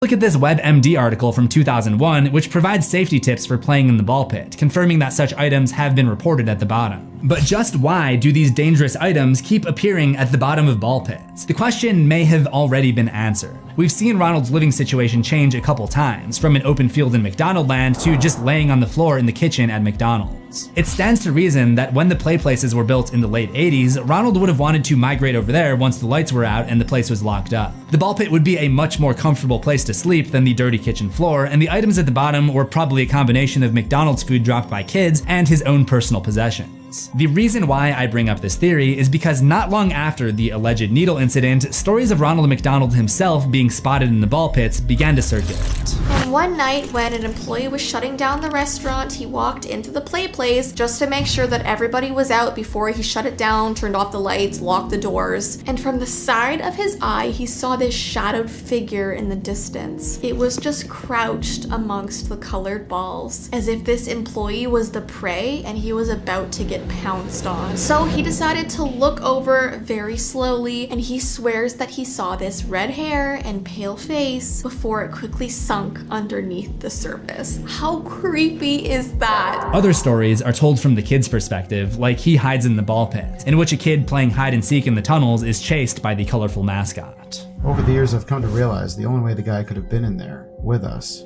Look at this WebMD article from 2001, which provides safety tips for playing in the ball pit, confirming that such items have been reported at the bottom. But just why do these dangerous items keep appearing at the bottom of ball pits? The question may have already been answered. We've seen Ronald's living situation change a couple times, from an open field in McDonald land to just laying on the floor in the kitchen at McDonald's. It stands to reason that when the play places were built in the late 80s, Ronald would have wanted to migrate over there once the lights were out and the place was locked up. The ball pit would be a much more comfortable place to sleep than the dirty kitchen floor, and the items at the bottom were probably a combination of McDonald's food dropped by kids and his own personal possessions. The reason why I bring up this theory is because not long after the alleged needle incident, stories of Ronald McDonald himself being spotted in the ball pits began to circulate. And one night when an employee was shutting down the restaurant, he walked into the play place just to make sure that everybody was out before he shut it down, turned off the lights, locked the doors. And from the side of his eye, he saw this shadowed figure in the distance. It was just crouched amongst the colored balls, as if this employee was the prey and he was about to get pounced on. So he decided to look over very slowly, and he swears that he saw this red hair and pale face before it quickly sunk underneath the surface. How creepy is that? Other stories are told from the kid's perspective, like he hides in the ball pit, in which a kid playing hide and seek in the tunnels is chased by the colorful mascot. Over the years, I've come to realize the only way the guy could have been in there with us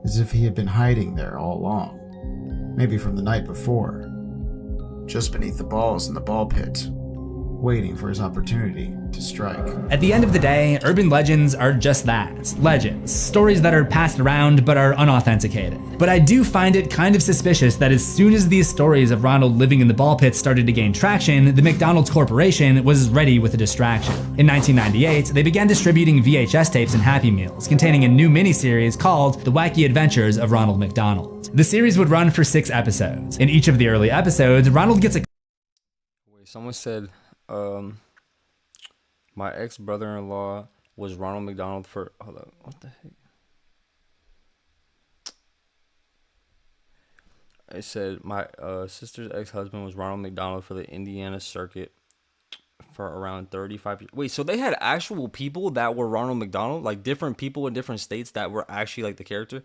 is if he had been hiding there all along. Maybe from the night before. Just beneath the balls in the ball pit, waiting for his opportunity to strike. At the end of the day, urban legends are just that, legends, stories that are passed around but are unauthenticated. But I do find it kind of suspicious that as soon as these stories of Ronald living in the ball pit started to gain traction, the McDonald's Corporation was ready with a distraction. In 1998, they began distributing VHS tapes and Happy Meals, containing a new miniseries called The Wacky Adventures of Ronald McDonald. The series would run for 6 episodes. In each of the early episodes, Ronald gets a... Wait, someone said, my ex-brother-in-law was Ronald McDonald for... Hold up, what the heck? It said, my sister's ex-husband was Ronald McDonald for the Indiana circuit for around 35 years. Wait, so they had actual people that were Ronald McDonald? Like, different people in different states that were actually, like, the character?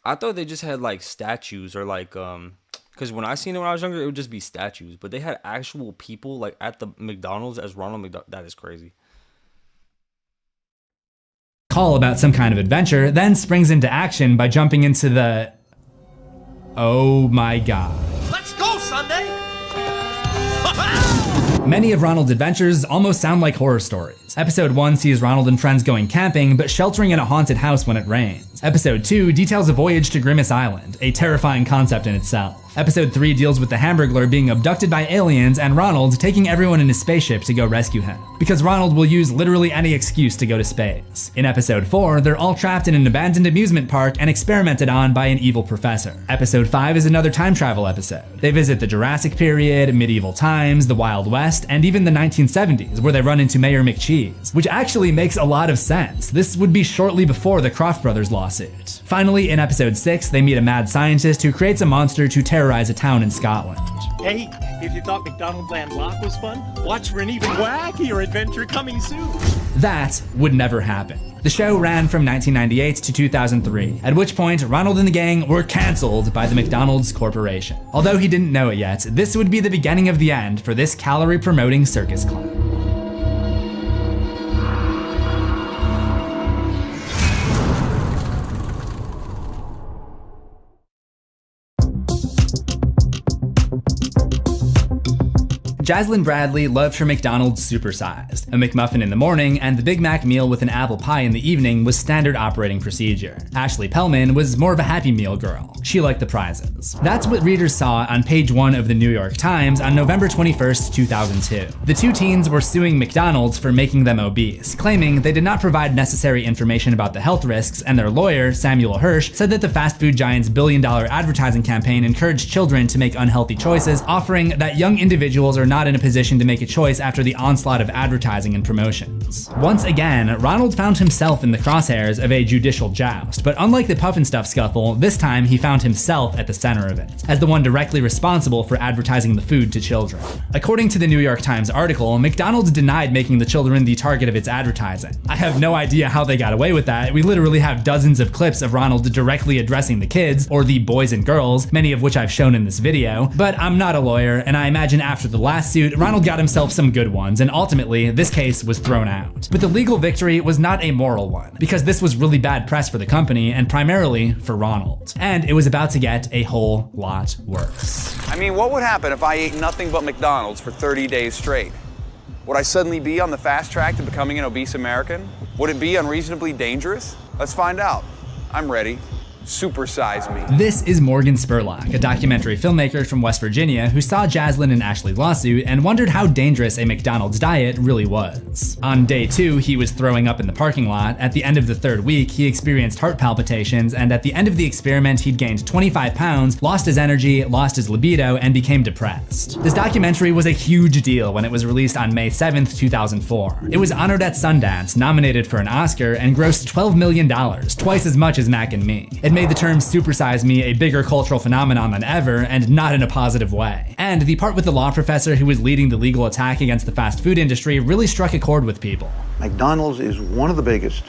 I thought they just had, like, statues or, like, because when I seen it when I was younger, it would just be statues. But they had actual people, like, at the McDonald's as Ronald McDonald. That is crazy. Call about some kind of adventure, then springs into action by jumping into the... Oh my god. Let's go, Sunday! Many of Ronald's adventures almost sound like horror stories. Episode 1 sees Ronald and friends going camping, but sheltering in a haunted house when it rains. Episode 2 details a voyage to Grimace Island, a terrifying concept in itself. Episode 3 deals with the Hamburglar being abducted by aliens and Ronald taking everyone in his spaceship to go rescue him, because Ronald will use literally any excuse to go to space. In episode 4, they're all trapped in an abandoned amusement park and experimented on by an evil professor. Episode 5 is another time travel episode. They visit the Jurassic period, medieval times, the Wild West, and even the 1970s, where they run into Mayor McCheese, which actually makes a lot of sense. This would be shortly before the Kroft brothers lawsuit. Finally, in episode 6, they meet a mad scientist who creates a monster to terrorize a town in Scotland. Hey, if you thought McDonald Land Lock was fun, watch for an even wackier adventure coming soon. That would never happen. The show ran from 1998 to 2003, at which point Ronald and the gang were cancelled by the McDonald's Corporation. Although he didn't know it yet, this would be the beginning of the end for this calorie-promoting circus clown. Jaslyn Bradley loved her McDonald's supersized. A McMuffin in the morning and the Big Mac meal with an apple pie in the evening was standard operating procedure. Ashley Pellman was more of a Happy Meal girl. She liked the prizes. That's what readers saw on page 1 of the New York Times on November 21st, 2002. The two teens were suing McDonald's for making them obese, claiming they did not provide necessary information about the health risks, and their lawyer, Samuel Hirsch, said that the fast food giant's billion-dollar advertising campaign encouraged children to make unhealthy choices, offering that young individuals are not not in a position to make a choice after the onslaught of advertising and promotions. Once again, Ronald found himself in the crosshairs of a judicial joust, but unlike the Puff and Stuff scuffle, this time he found himself at the center of it, as the one directly responsible for advertising the food to children. According to the New York Times article, McDonald's denied making the children the target of its advertising. I have no idea how they got away with that. We literally have dozens of clips of Ronald directly addressing the kids, or the boys and girls, many of which I've shown in this video, but I'm not a lawyer, and I imagine after the last suit, Ronald got himself some good ones, and ultimately, this case was thrown out. But the legal victory was not a moral one, because this was really bad press for the company, and primarily for Ronald. And it was about to get a whole lot worse. I mean, what would happen if I ate nothing but McDonald's for 30 days straight? Would I suddenly be on the fast track to becoming an obese American? Would it be unreasonably dangerous? Let's find out. I'm ready. Supersize me. This is Morgan Spurlock, a documentary filmmaker from West Virginia who saw Jaslyn and Ashley's lawsuit and wondered how dangerous a McDonald's diet really was. On day 2, he was throwing up in the parking lot. At the end of the 3rd week, he experienced heart palpitations, and at the end of the experiment, he'd gained 25 pounds, lost his energy, lost his libido, and became depressed. This documentary was a huge deal when it was released on May 7th, 2004. It was honored at Sundance, nominated for an Oscar, and grossed $12 million, twice as much as Mac and Me. It made the term supersize me a bigger cultural phenomenon than ever, and not in a positive way. And the part with the law professor who was leading the legal attack against the fast food industry really struck a chord with people. McDonald's is one of the biggest,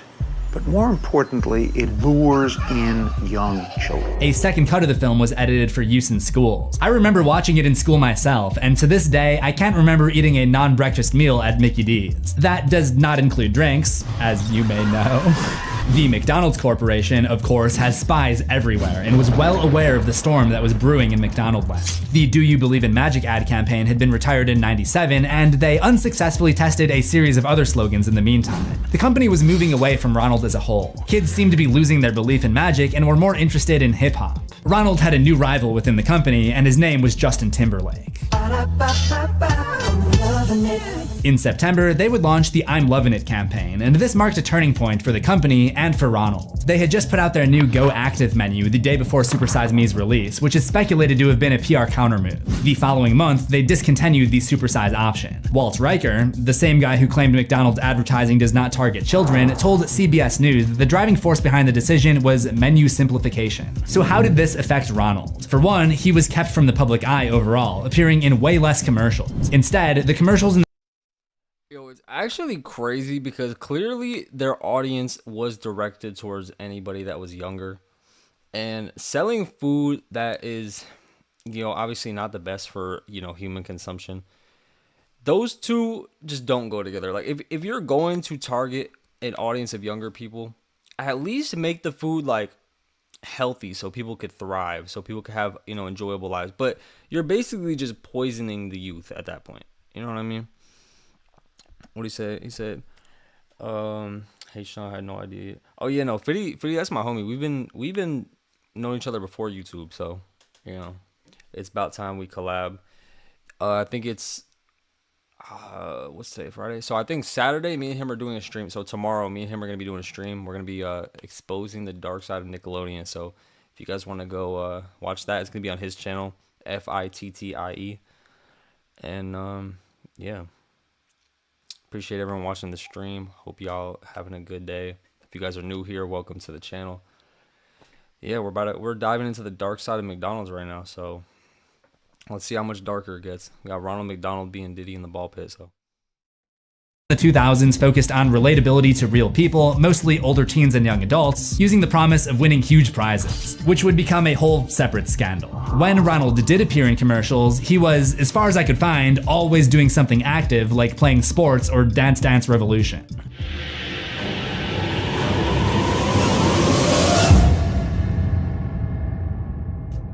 but more importantly, it lures in young children. A second cut of the film was edited for use in schools. I remember watching it in school myself, and to this day, I can't remember eating a non-breakfast meal at Mickey D's. That does not include drinks, as you may know. The McDonald's Corporation, of course, has spies everywhere and was well aware of the storm that was brewing in McDonaldland. The Do You Believe in Magic ad campaign had been retired in '97, and they unsuccessfully tested a series of other slogans in the meantime. The company was moving away from Ronald as a whole. Kids seemed to be losing their belief in magic and were more interested in hip-hop. Ronald had a new rival within the company, and his name was Justin Timberlake. In September, they would launch the I'm Lovin' It campaign, and this marked a turning point for the company and for Ronald. They had just put out their new Go Active menu the day before Supersize Me's release, which is speculated to have been a PR countermove. The following month, they discontinued the Supersize option. Walt Riker, the same guy who claimed McDonald's advertising does not target children, told CBS News that the driving force behind the decision was menu simplification. So how did this affect Ronald? For one, he was kept from the public eye overall, appearing in way less commercials. Instead, the commercials in Yo, it's actually crazy because clearly their audience was directed towards anybody that was younger. And selling food that is, obviously not the best for, human consumption. Those two just don't go together. Like, if you're going to target an audience of younger people, at least make the food, like, healthy so people could thrive, so people could have, enjoyable lives. But you're basically just poisoning the youth at that point. You know what I mean? What he said? He said, hey Sean, I had no idea. Oh yeah, no, Fiddy, that's my homie. We've been knowing each other before YouTube, so it's about time we collab. I think it's what's today, Friday? So I think Saturday me and him are doing a stream. So tomorrow me and him are gonna be doing a stream. We're gonna be exposing the dark side of Nickelodeon. So if you guys want to go watch that, it's gonna be on his channel, FITTIE. And yeah. Appreciate everyone watching the stream. Hope y'all having a good day. If you guys are new here, welcome to the channel. Yeah, we're diving into the dark side of McDonald's right now. So let's see how much darker it gets. We got Ronald McDonald being Diddy in the ball pit. So the 2000s focused on relatability to real people, mostly older teens and young adults, using the promise of winning huge prizes, which would become a whole separate scandal. When Ronald did appear in commercials, he was, as far as I could find, always doing something active like playing sports or Dance Dance Revolution.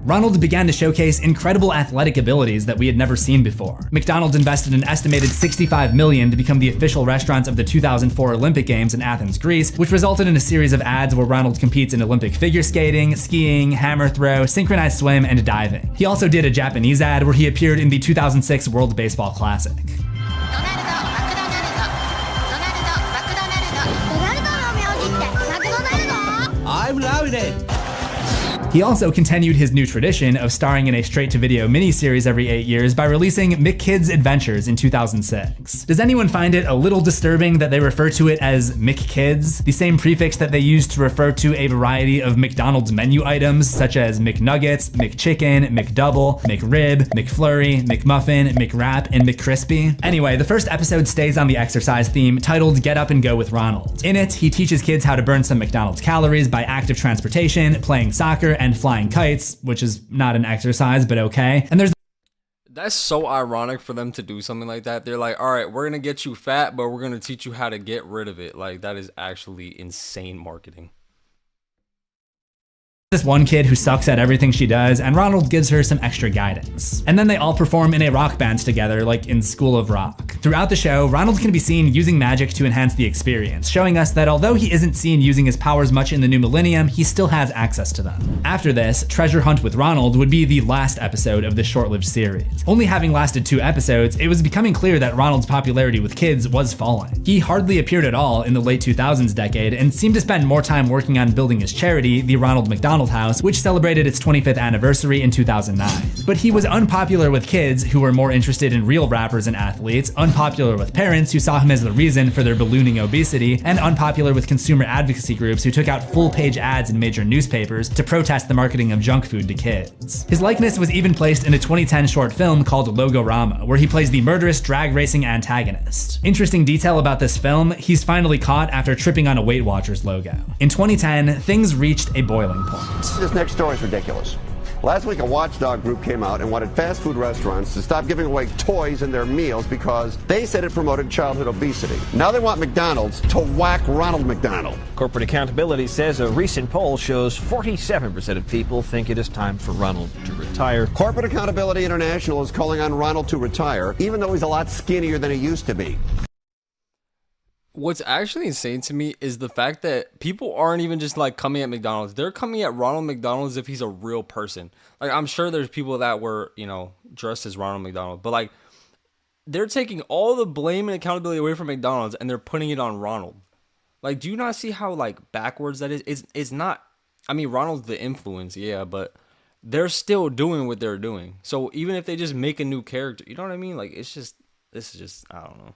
Ronald began to showcase incredible athletic abilities that we had never seen before. McDonald's invested an estimated $65 million to become the official restaurants of the 2004 Olympic Games in Athens, Greece, which resulted in a series of ads where Ronald competes in Olympic figure skating, skiing, hammer throw, synchronized swim, and diving. He also did a Japanese ad where he appeared in the 2006 World Baseball Classic. I'm loving it. He also continued his new tradition of starring in a straight-to-video miniseries every 8 years by releasing McKids Adventures in 2006. Does anyone find it a little disturbing that they refer to it as McKids, the same prefix that they use to refer to a variety of McDonald's menu items such as McNuggets, McChicken, McDouble, McRib, McFlurry, McMuffin, McWrap, and McCrispy? Anyway, the first episode stays on the exercise theme titled Get Up and Go with Ronald. In it, he teaches kids how to burn some McDonald's calories by active transportation, playing soccer, and flying kites, which is not an exercise, but okay. And there's That's so ironic for them to do something like that. They're like, all right, we're going to get you fat, but we're going to teach you how to get rid of it. Like, that is actually insane marketing. this one kid who sucks at everything she does, and Ronald gives her some extra guidance. And then they all perform in a rock band together, like in School of Rock. Throughout the show, Ronald can be seen using magic to enhance the experience, showing us that although he isn't seen using his powers much in the new millennium, he still has access to them. After this, Treasure Hunt with Ronald would be the last episode of this short-lived series. Only having lasted 2 episodes, it was becoming clear that Ronald's popularity with kids was falling. He hardly appeared at all in the late 2000s decade and seemed to spend more time working on building his charity, the Ronald McDonald House, which celebrated its 25th anniversary in 2009. But he was unpopular with kids who were more interested in real rappers and athletes, unpopular with parents who saw him as the reason for their ballooning obesity, and unpopular with consumer advocacy groups who took out full-page ads in major newspapers to protest the marketing of junk food to kids. His likeness was even placed in a 2010 short film called Logorama, where he plays the murderous drag racing antagonist. Interesting detail about this film, he's finally caught after tripping on a Weight Watchers logo. In 2010, things reached a boiling point. This next story is ridiculous. Last week, a watchdog group came out and wanted fast food restaurants to stop giving away toys in their meals because they said it promoted childhood obesity. Now they want McDonald's to whack Ronald McDonald. Corporate Accountability says a recent poll shows 47% of people think it is time for Ronald to retire. Corporate Accountability International is calling on Ronald to retire, even though he's a lot skinnier than he used to be. What's actually insane to me is the fact that people aren't even just like coming at McDonald's. They're coming at Ronald McDonald as if he's a real person. Like, I'm sure there's people that were, you know, dressed as Ronald McDonald, but like, they're taking all the blame and accountability away from McDonald's and they're putting it on Ronald. Like, do you not see how like backwards that is? It's not, I mean, Ronald's the influence, yeah, but they're still doing what they're doing. So even if they just make a new character, you know what I mean? Like, it's just, this is just, I don't know.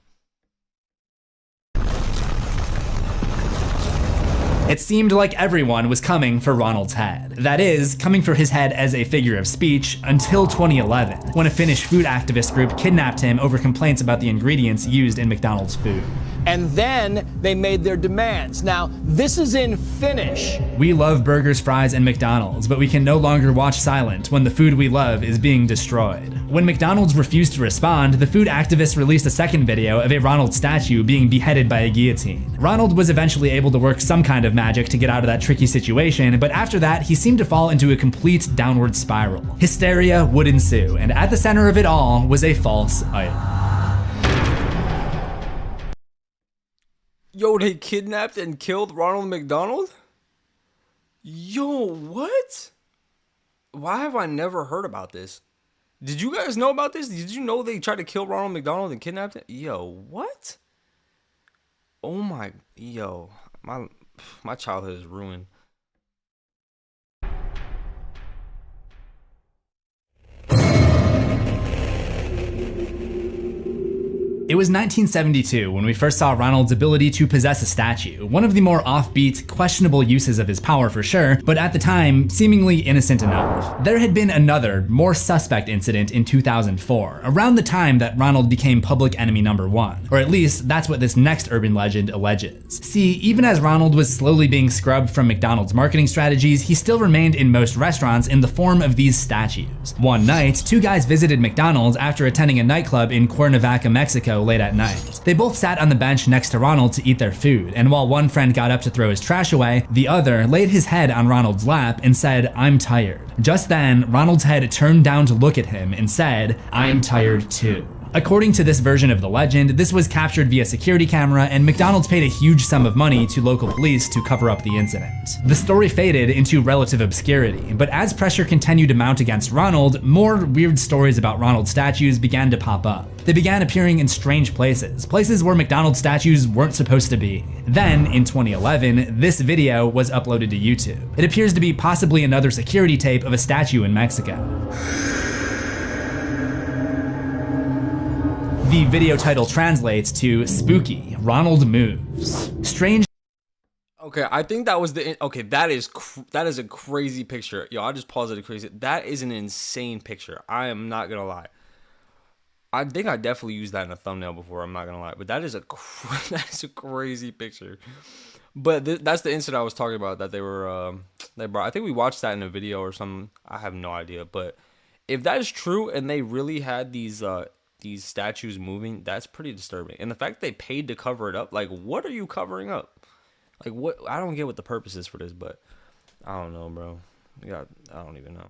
It seemed like everyone was coming for Ronald's head. That is, coming for his head as a figure of speech until 2011, when a Finnish food activist group kidnapped him over complaints about the ingredients used in McDonald's food. And then they made their demands. Now, this is in Finnish. We love burgers, fries, and McDonald's, but we can no longer watch silent when the food we love is being destroyed. When McDonald's refused to respond, the food activists released a second video of a Ronald statue being beheaded by a guillotine. Ronald was eventually able to work some kind of magic to get out of that tricky situation, but after that, he seemed to fall into a complete downward spiral. Hysteria would ensue, and at the center of it all was a false idol. Yo, they kidnapped and killed Ronald McDonald? Yo, what? Why have I never heard about this? Did you guys know about this? Did you know they tried to kill Ronald McDonald and kidnapped him? Yo, what? Oh my, yo, my childhood is ruined. It was 1972 when we first saw Ronald's ability to possess a statue, one of the more offbeat, questionable uses of his power for sure, but at the time, seemingly innocent enough. There had been another, more suspect incident in 2004, around the time that Ronald became public enemy number 1, or at least that's what this next urban legend alleges. See, even as Ronald was slowly being scrubbed from McDonald's marketing strategies, he still remained in most restaurants in the form of these statues. One night, 2 guys visited McDonald's after attending a nightclub in Cuernavaca, Mexico late at night. They both sat on the bench next to Ronald to eat their food, and while one friend got up to throw his trash away, the other laid his head on Ronald's lap and said, "I'm tired." Just then, Ronald's head turned down to look at him and said, "I'm tired too." According to this version of the legend, this was captured via security camera, and McDonald's paid a huge sum of money to local police to cover up the incident. The story faded into relative obscurity, but as pressure continued to mount against Ronald, more weird stories about Ronald statues began to pop up. They began appearing in strange places where McDonald's statues weren't supposed to be. Then, in 2011, this video was uploaded to YouTube. It appears to be possibly another security tape of a statue in Mexico. The video title translates to "Spooky, Ronald Moves." Strange. Okay, I think that was the. Okay, that is a crazy picture. Yo, I just paused it. Crazy. That is an insane picture. I am not gonna lie. I think I definitely used that in a thumbnail before. I'm not gonna lie, but that is a crazy picture. But that's the incident I was talking about that they brought. I think we watched that in a video or something. I have no idea, but if that is true and they really had these statues moving, that's pretty disturbing. And the fact they paid to cover it up, like, what are you covering up? Like, what? I don't get what the purpose is for this, but I don't know, bro. Yeah, I don't even know.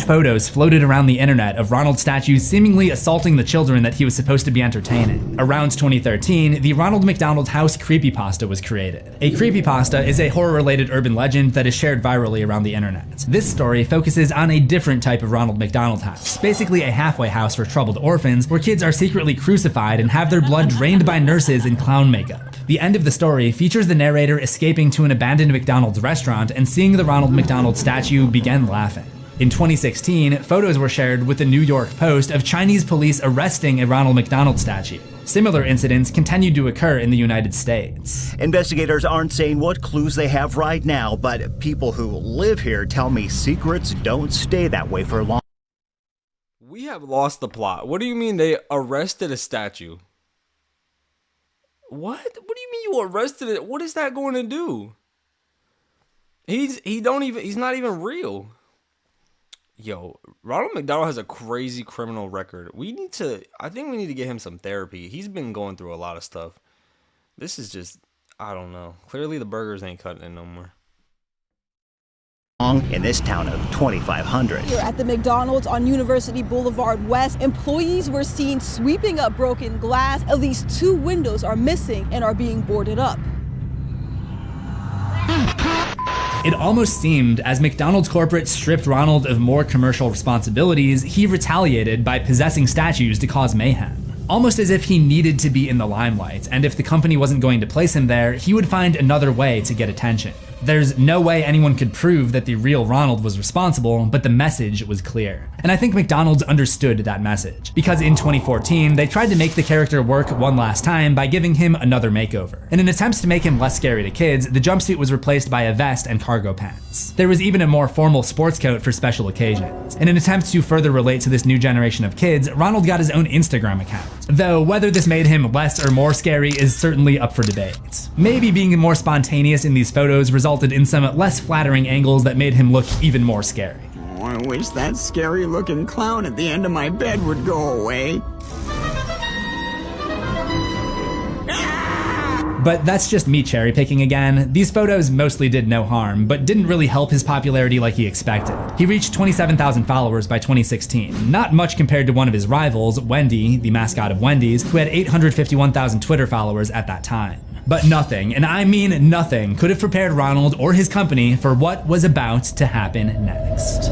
Photos floated around the internet of Ronald statues seemingly assaulting the children that he was supposed to be entertaining. Around 2013, the Ronald McDonald House creepypasta was created. A creepypasta is a horror-related urban legend that is shared virally around the internet. This story focuses on a different type of Ronald McDonald house, basically a halfway house for troubled orphans where kids are secretly crucified and have their blood drained by nurses in clown makeup. The end of the story features the narrator escaping to an abandoned McDonald's restaurant and seeing the Ronald McDonald statue begin laughing. In 2016, photos were shared with the New York Post of Chinese police arresting a Ronald McDonald statue. Similar incidents continued to occur in the United States. Investigators aren't saying what clues they have right now, but people who live here tell me secrets don't stay that way for long. We have lost the plot. What do you mean they arrested a statue? What? What do you mean you arrested it? What is that going to do? He's not even real. Yo, Ronald McDonald has a crazy criminal record. I think we need to get him some therapy. He's been going through a lot of stuff. This is just, I don't know. Clearly the burgers ain't cutting it no more. In this town of 2,500. Here at the McDonald's on University Boulevard West, employees were seen sweeping up broken glass. At least 2 windows are missing and are being boarded up. It almost seemed as McDonald's corporate stripped Ronald of more commercial responsibilities, he retaliated by possessing statues to cause mayhem. Almost as if he needed to be in the limelight, and if the company wasn't going to place him there, he would find another way to get attention. There's no way anyone could prove that the real Ronald was responsible, but the message was clear. And I think McDonald's understood that message, because in 2014, they tried to make the character work one last time by giving him another makeover. In an attempt to make him less scary to kids, the jumpsuit was replaced by a vest and cargo pants. There was even a more formal sports coat for special occasions. In an attempt to further relate to this new generation of kids, Ronald got his own Instagram account. Though whether this made him less or more scary is certainly up for debate. Maybe being more spontaneous in these photos resulted in some less flattering angles that made him look even more scary. Oh, I wish that scary looking clown at the end of my bed would go away. But that's just me cherry picking again. These photos mostly did no harm, but didn't really help his popularity like he expected. He reached 27,000 followers by 2016, not much compared to one of his rivals, Wendy, the mascot of Wendy's, who had 851,000 Twitter followers at that time. But nothing, and I mean nothing, could have prepared Ronald or his company for what was about to happen next.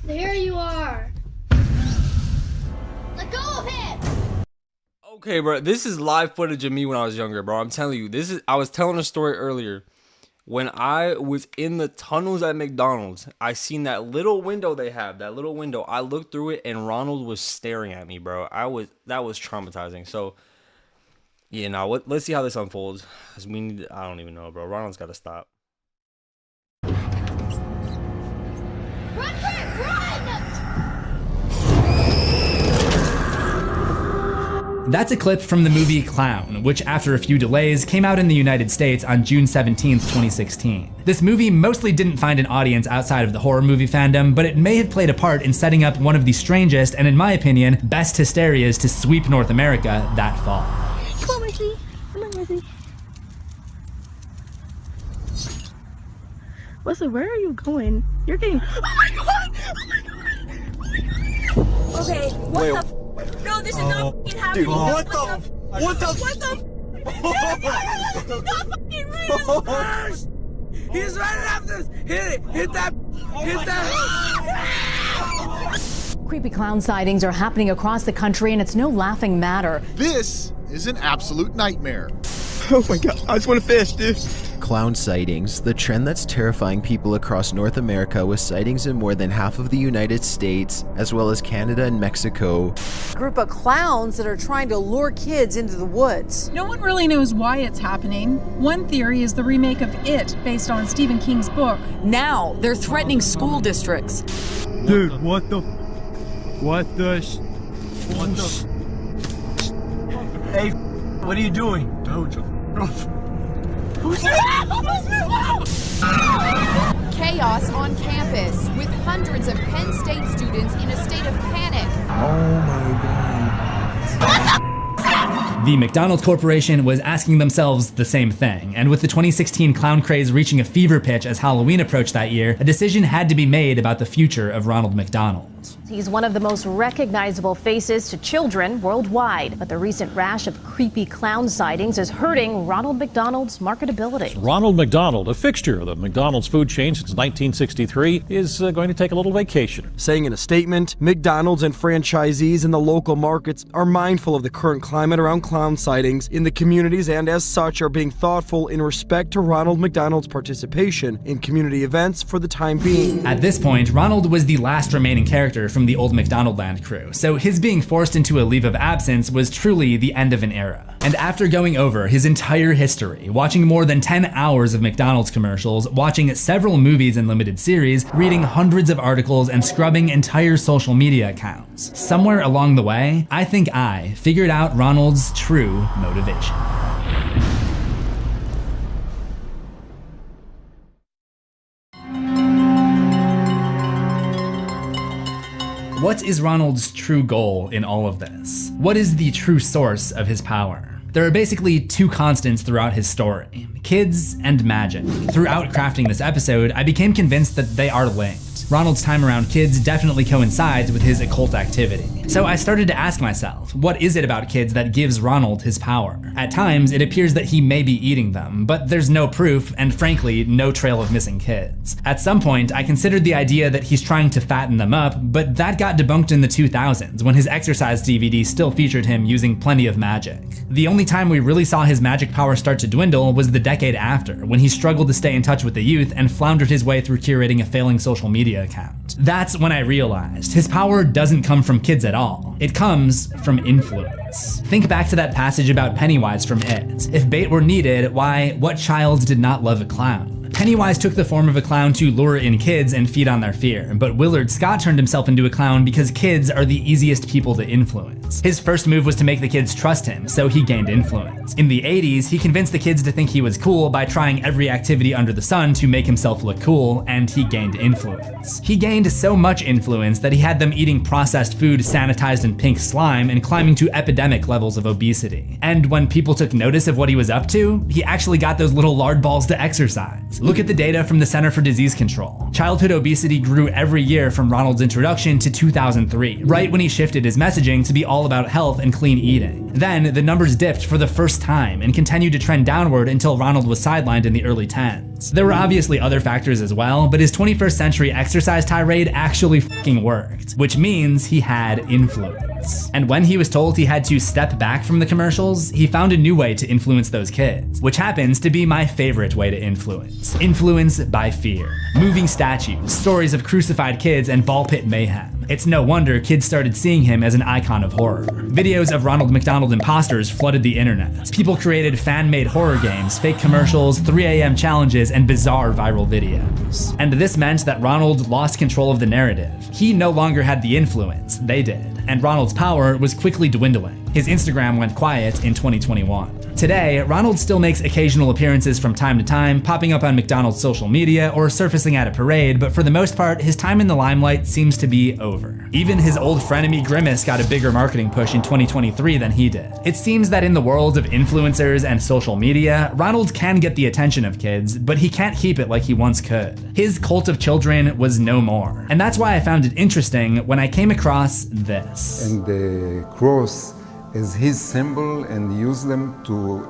There you are. Let go of him. Okay, bro, this is live footage of me when I was younger, bro. I'm telling you, I was telling a story earlier. When I was in the tunnels at McDonald's, I seen that little window they have, that little window. I looked through it and Ronald was staring at me, bro. That was traumatizing. So, yeah, now let's see how this unfolds. Cause I don't even know, bro. Ronald's got to stop. That's a clip from the movie Clown, which after a few delays came out in the United States on June 17th, 2016. This movie mostly didn't find an audience outside of the horror movie fandom, but it may have played a part in setting up one of the strangest and, in my opinion, best hysterias to sweep North America that fall. Come on, Missy. Come on, Missy. Wesley, where are you going? You're getting. Oh my god! Oh my god! Okay, what the? No, this is not fucking happening. Dude, what the? What the? Not fucking real. He's right after us. Hit it. Hit that. Creepy clown sightings are happening across the country, and it's no laughing matter. This is an absolute nightmare. Oh my god, I just want to fish, dude. Clown sightings, the trend that's terrifying people across North America, with sightings in more than half of the United States, as well as Canada and Mexico. Group of clowns that are trying to lure kids into the woods. No one really knows why it's happening. One theory is the remake of It, based on Stephen King's book. Now they're threatening school districts. Dude, what the? Hey, what are you doing? Chaos on campus, with hundreds of Penn State students in a state of panic. Oh my god. The McDonald's Corporation was asking themselves the same thing, and with the 2016 clown craze reaching a fever pitch as Halloween approached that year, a decision had to be made about the future of Ronald McDonald. He's one of the most recognizable faces to children worldwide, but the recent rash of creepy clown sightings is hurting Ronald McDonald's marketability. Ronald McDonald, a fixture of the McDonald's food chain since 1963, is going to take a little vacation. Saying in a statement, McDonald's and franchisees in the local markets are mindful of the current climate around clown sightings in the communities, and as such are being thoughtful in respect to Ronald McDonald's participation in community events for the time being. At this point, Ronald was the last remaining character from the old McDonaldland crew, so his being forced into a leave of absence was truly the end of an era. And after going over his entire history, watching more than 10 hours of McDonald's commercials, watching several movies and limited series, reading hundreds of articles, and scrubbing entire social media accounts, somewhere along the way, I think I figured out Ronald's true motivation. What is Ronald's true goal in all of this? What is the true source of his power? There are basically two constants throughout his story: kids and magic. Throughout crafting this episode, I became convinced that they are linked. Ronald's time around kids definitely coincides with his occult activity. So I started to ask myself, what is it about kids that gives Ronald his power? At times, it appears that he may be eating them, but there's no proof, and frankly, no trail of missing kids. At some point, I considered the idea that he's trying to fatten them up, but that got debunked in the 2000s, when his exercise DVD still featured him using plenty of magic. The only time we really saw his magic power start to dwindle was the decade after, when he struggled to stay in touch with the youth and floundered his way through curating a failing social media account. That's when I realized his power doesn't come from kids at all. It comes from influence. Think back to that passage about Pennywise from It. If bait were needed, why, what child did not love a clown? Pennywise took the form of a clown to lure in kids and feed on their fear, but Willard Scott turned himself into a clown because kids are the easiest people to influence. His first move was to make the kids trust him, so he gained influence. In the 80s, he convinced the kids to think he was cool by trying every activity under the sun to make himself look cool, and he gained influence. He gained so much influence that he had them eating processed food sanitized in pink slime and climbing to epidemic levels of obesity. And when people took notice of what he was up to, he actually got those little lard balls to exercise. Look at the data from the Center for Disease Control. Childhood obesity grew every year from Ronald's introduction to 2003, right when he shifted his messaging to be all about health and clean eating. Then, the numbers dipped for the first time and continued to trend downward until Ronald was sidelined in the early 10s. There were obviously other factors as well, but his 21st century exercise tirade actually fucking worked, which means he had influence. And when he was told he had to step back from the commercials, he found a new way to influence those kids, which happens to be my favorite way to influence. Influence by fear. Moving statues, stories of crucified kids, and ball pit mayhem. It's no wonder kids started seeing him as an icon of horror. Videos of Ronald McDonald imposters flooded the internet. People created fan-made horror games, fake commercials, 3 a.m. challenges, and bizarre viral videos. And this meant that Ronald lost control of the narrative. He no longer had the influence, they did, and Ronald's power was quickly dwindling. His Instagram went quiet in 2021. Today, Ronald still makes occasional appearances from time to time, popping up on McDonald's social media or surfacing at a parade, but for the most part, his time in the limelight seems to be over. Even his old frenemy Grimace got a bigger marketing push in 2023 than he did. It seems that in the world of influencers and social media, Ronald can get the attention of kids, but he can't keep it like he once could. His cult of children was no more. And that's why I found it interesting when I came across this. And the cross as his symbol and use them to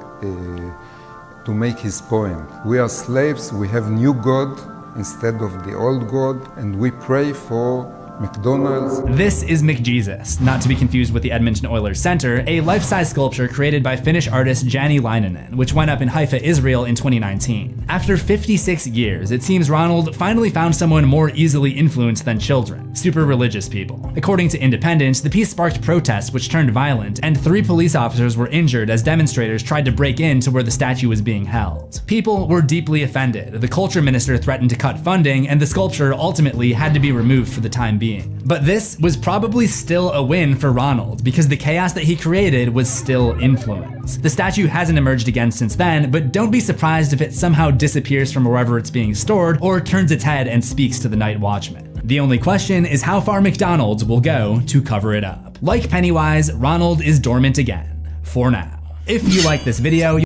make his point. We are slaves, we have new God instead of the old God, and we pray for McDonald's. This is McJesus, not to be confused with the Edmonton Oilers Center, a life-size sculpture created by Finnish artist Jani Laininen, which went up in Haifa, Israel in 2019. After 56 years, it seems Ronald finally found someone more easily influenced than children, super religious people. According to Independent, the piece sparked protests which turned violent, and 3 police officers were injured as demonstrators tried to break into where the statue was being held. People were deeply offended. The culture minister threatened to cut funding, and the sculpture ultimately had to be removed for the time being. But this was probably still a win for Ronald, because the chaos that he created was still influence. The statue hasn't emerged again since then, but don't be surprised if it somehow disappears from wherever it's being stored or turns its head and speaks to the night watchman. The only question is how far McDonald's will go to cover it up. Like Pennywise, Ronald is dormant again, for now. If you like this video,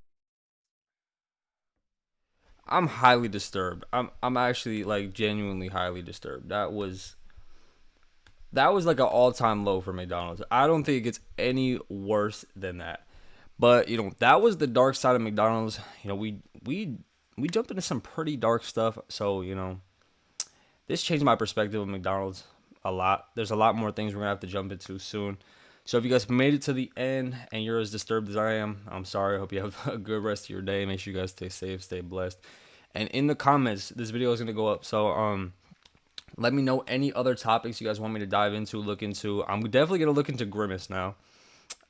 I'm highly disturbed. I'm actually like genuinely highly disturbed. That was like an all-time low for McDonald's. I don't think it gets any worse than that. But, you know, that was the dark side of McDonald's. You know, we jumped into some pretty dark stuff. So, you know, this changed my perspective of McDonald's a lot. There's a lot more things we're going to have to jump into soon. So if you guys made it to the end and you're as disturbed as I am, I'm sorry. I hope you have a good rest of your day. Make sure you guys stay safe, stay blessed. And in the comments, this video is going to go up. So, let me know any other topics you guys want me to dive into, look into. I'm definitely going to look into Grimace now.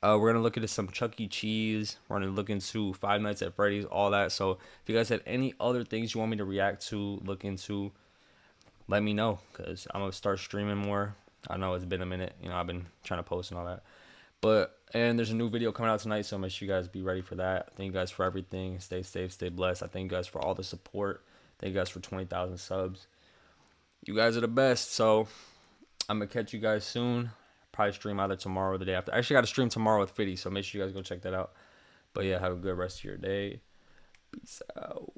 We're going to look into some Chuck E. Cheese. We're going to look into Five Nights at Freddy's, all that. So if you guys have any other things you want me to react to, look into, let me know, because I'm going to start streaming more. I know it's been a minute. You know, I've been trying to post and all that. And there's a new video coming out tonight, so make sure you guys be ready for that. Thank you guys for everything. Stay safe, stay blessed. I thank you guys for all the support. Thank you guys for 20,000 subs. You guys are the best, so I'm going to catch you guys soon. Probably stream either tomorrow or the day after. I actually got to stream tomorrow with Fiddy, so make sure you guys go check that out. But yeah, have a good rest of your day. Peace out.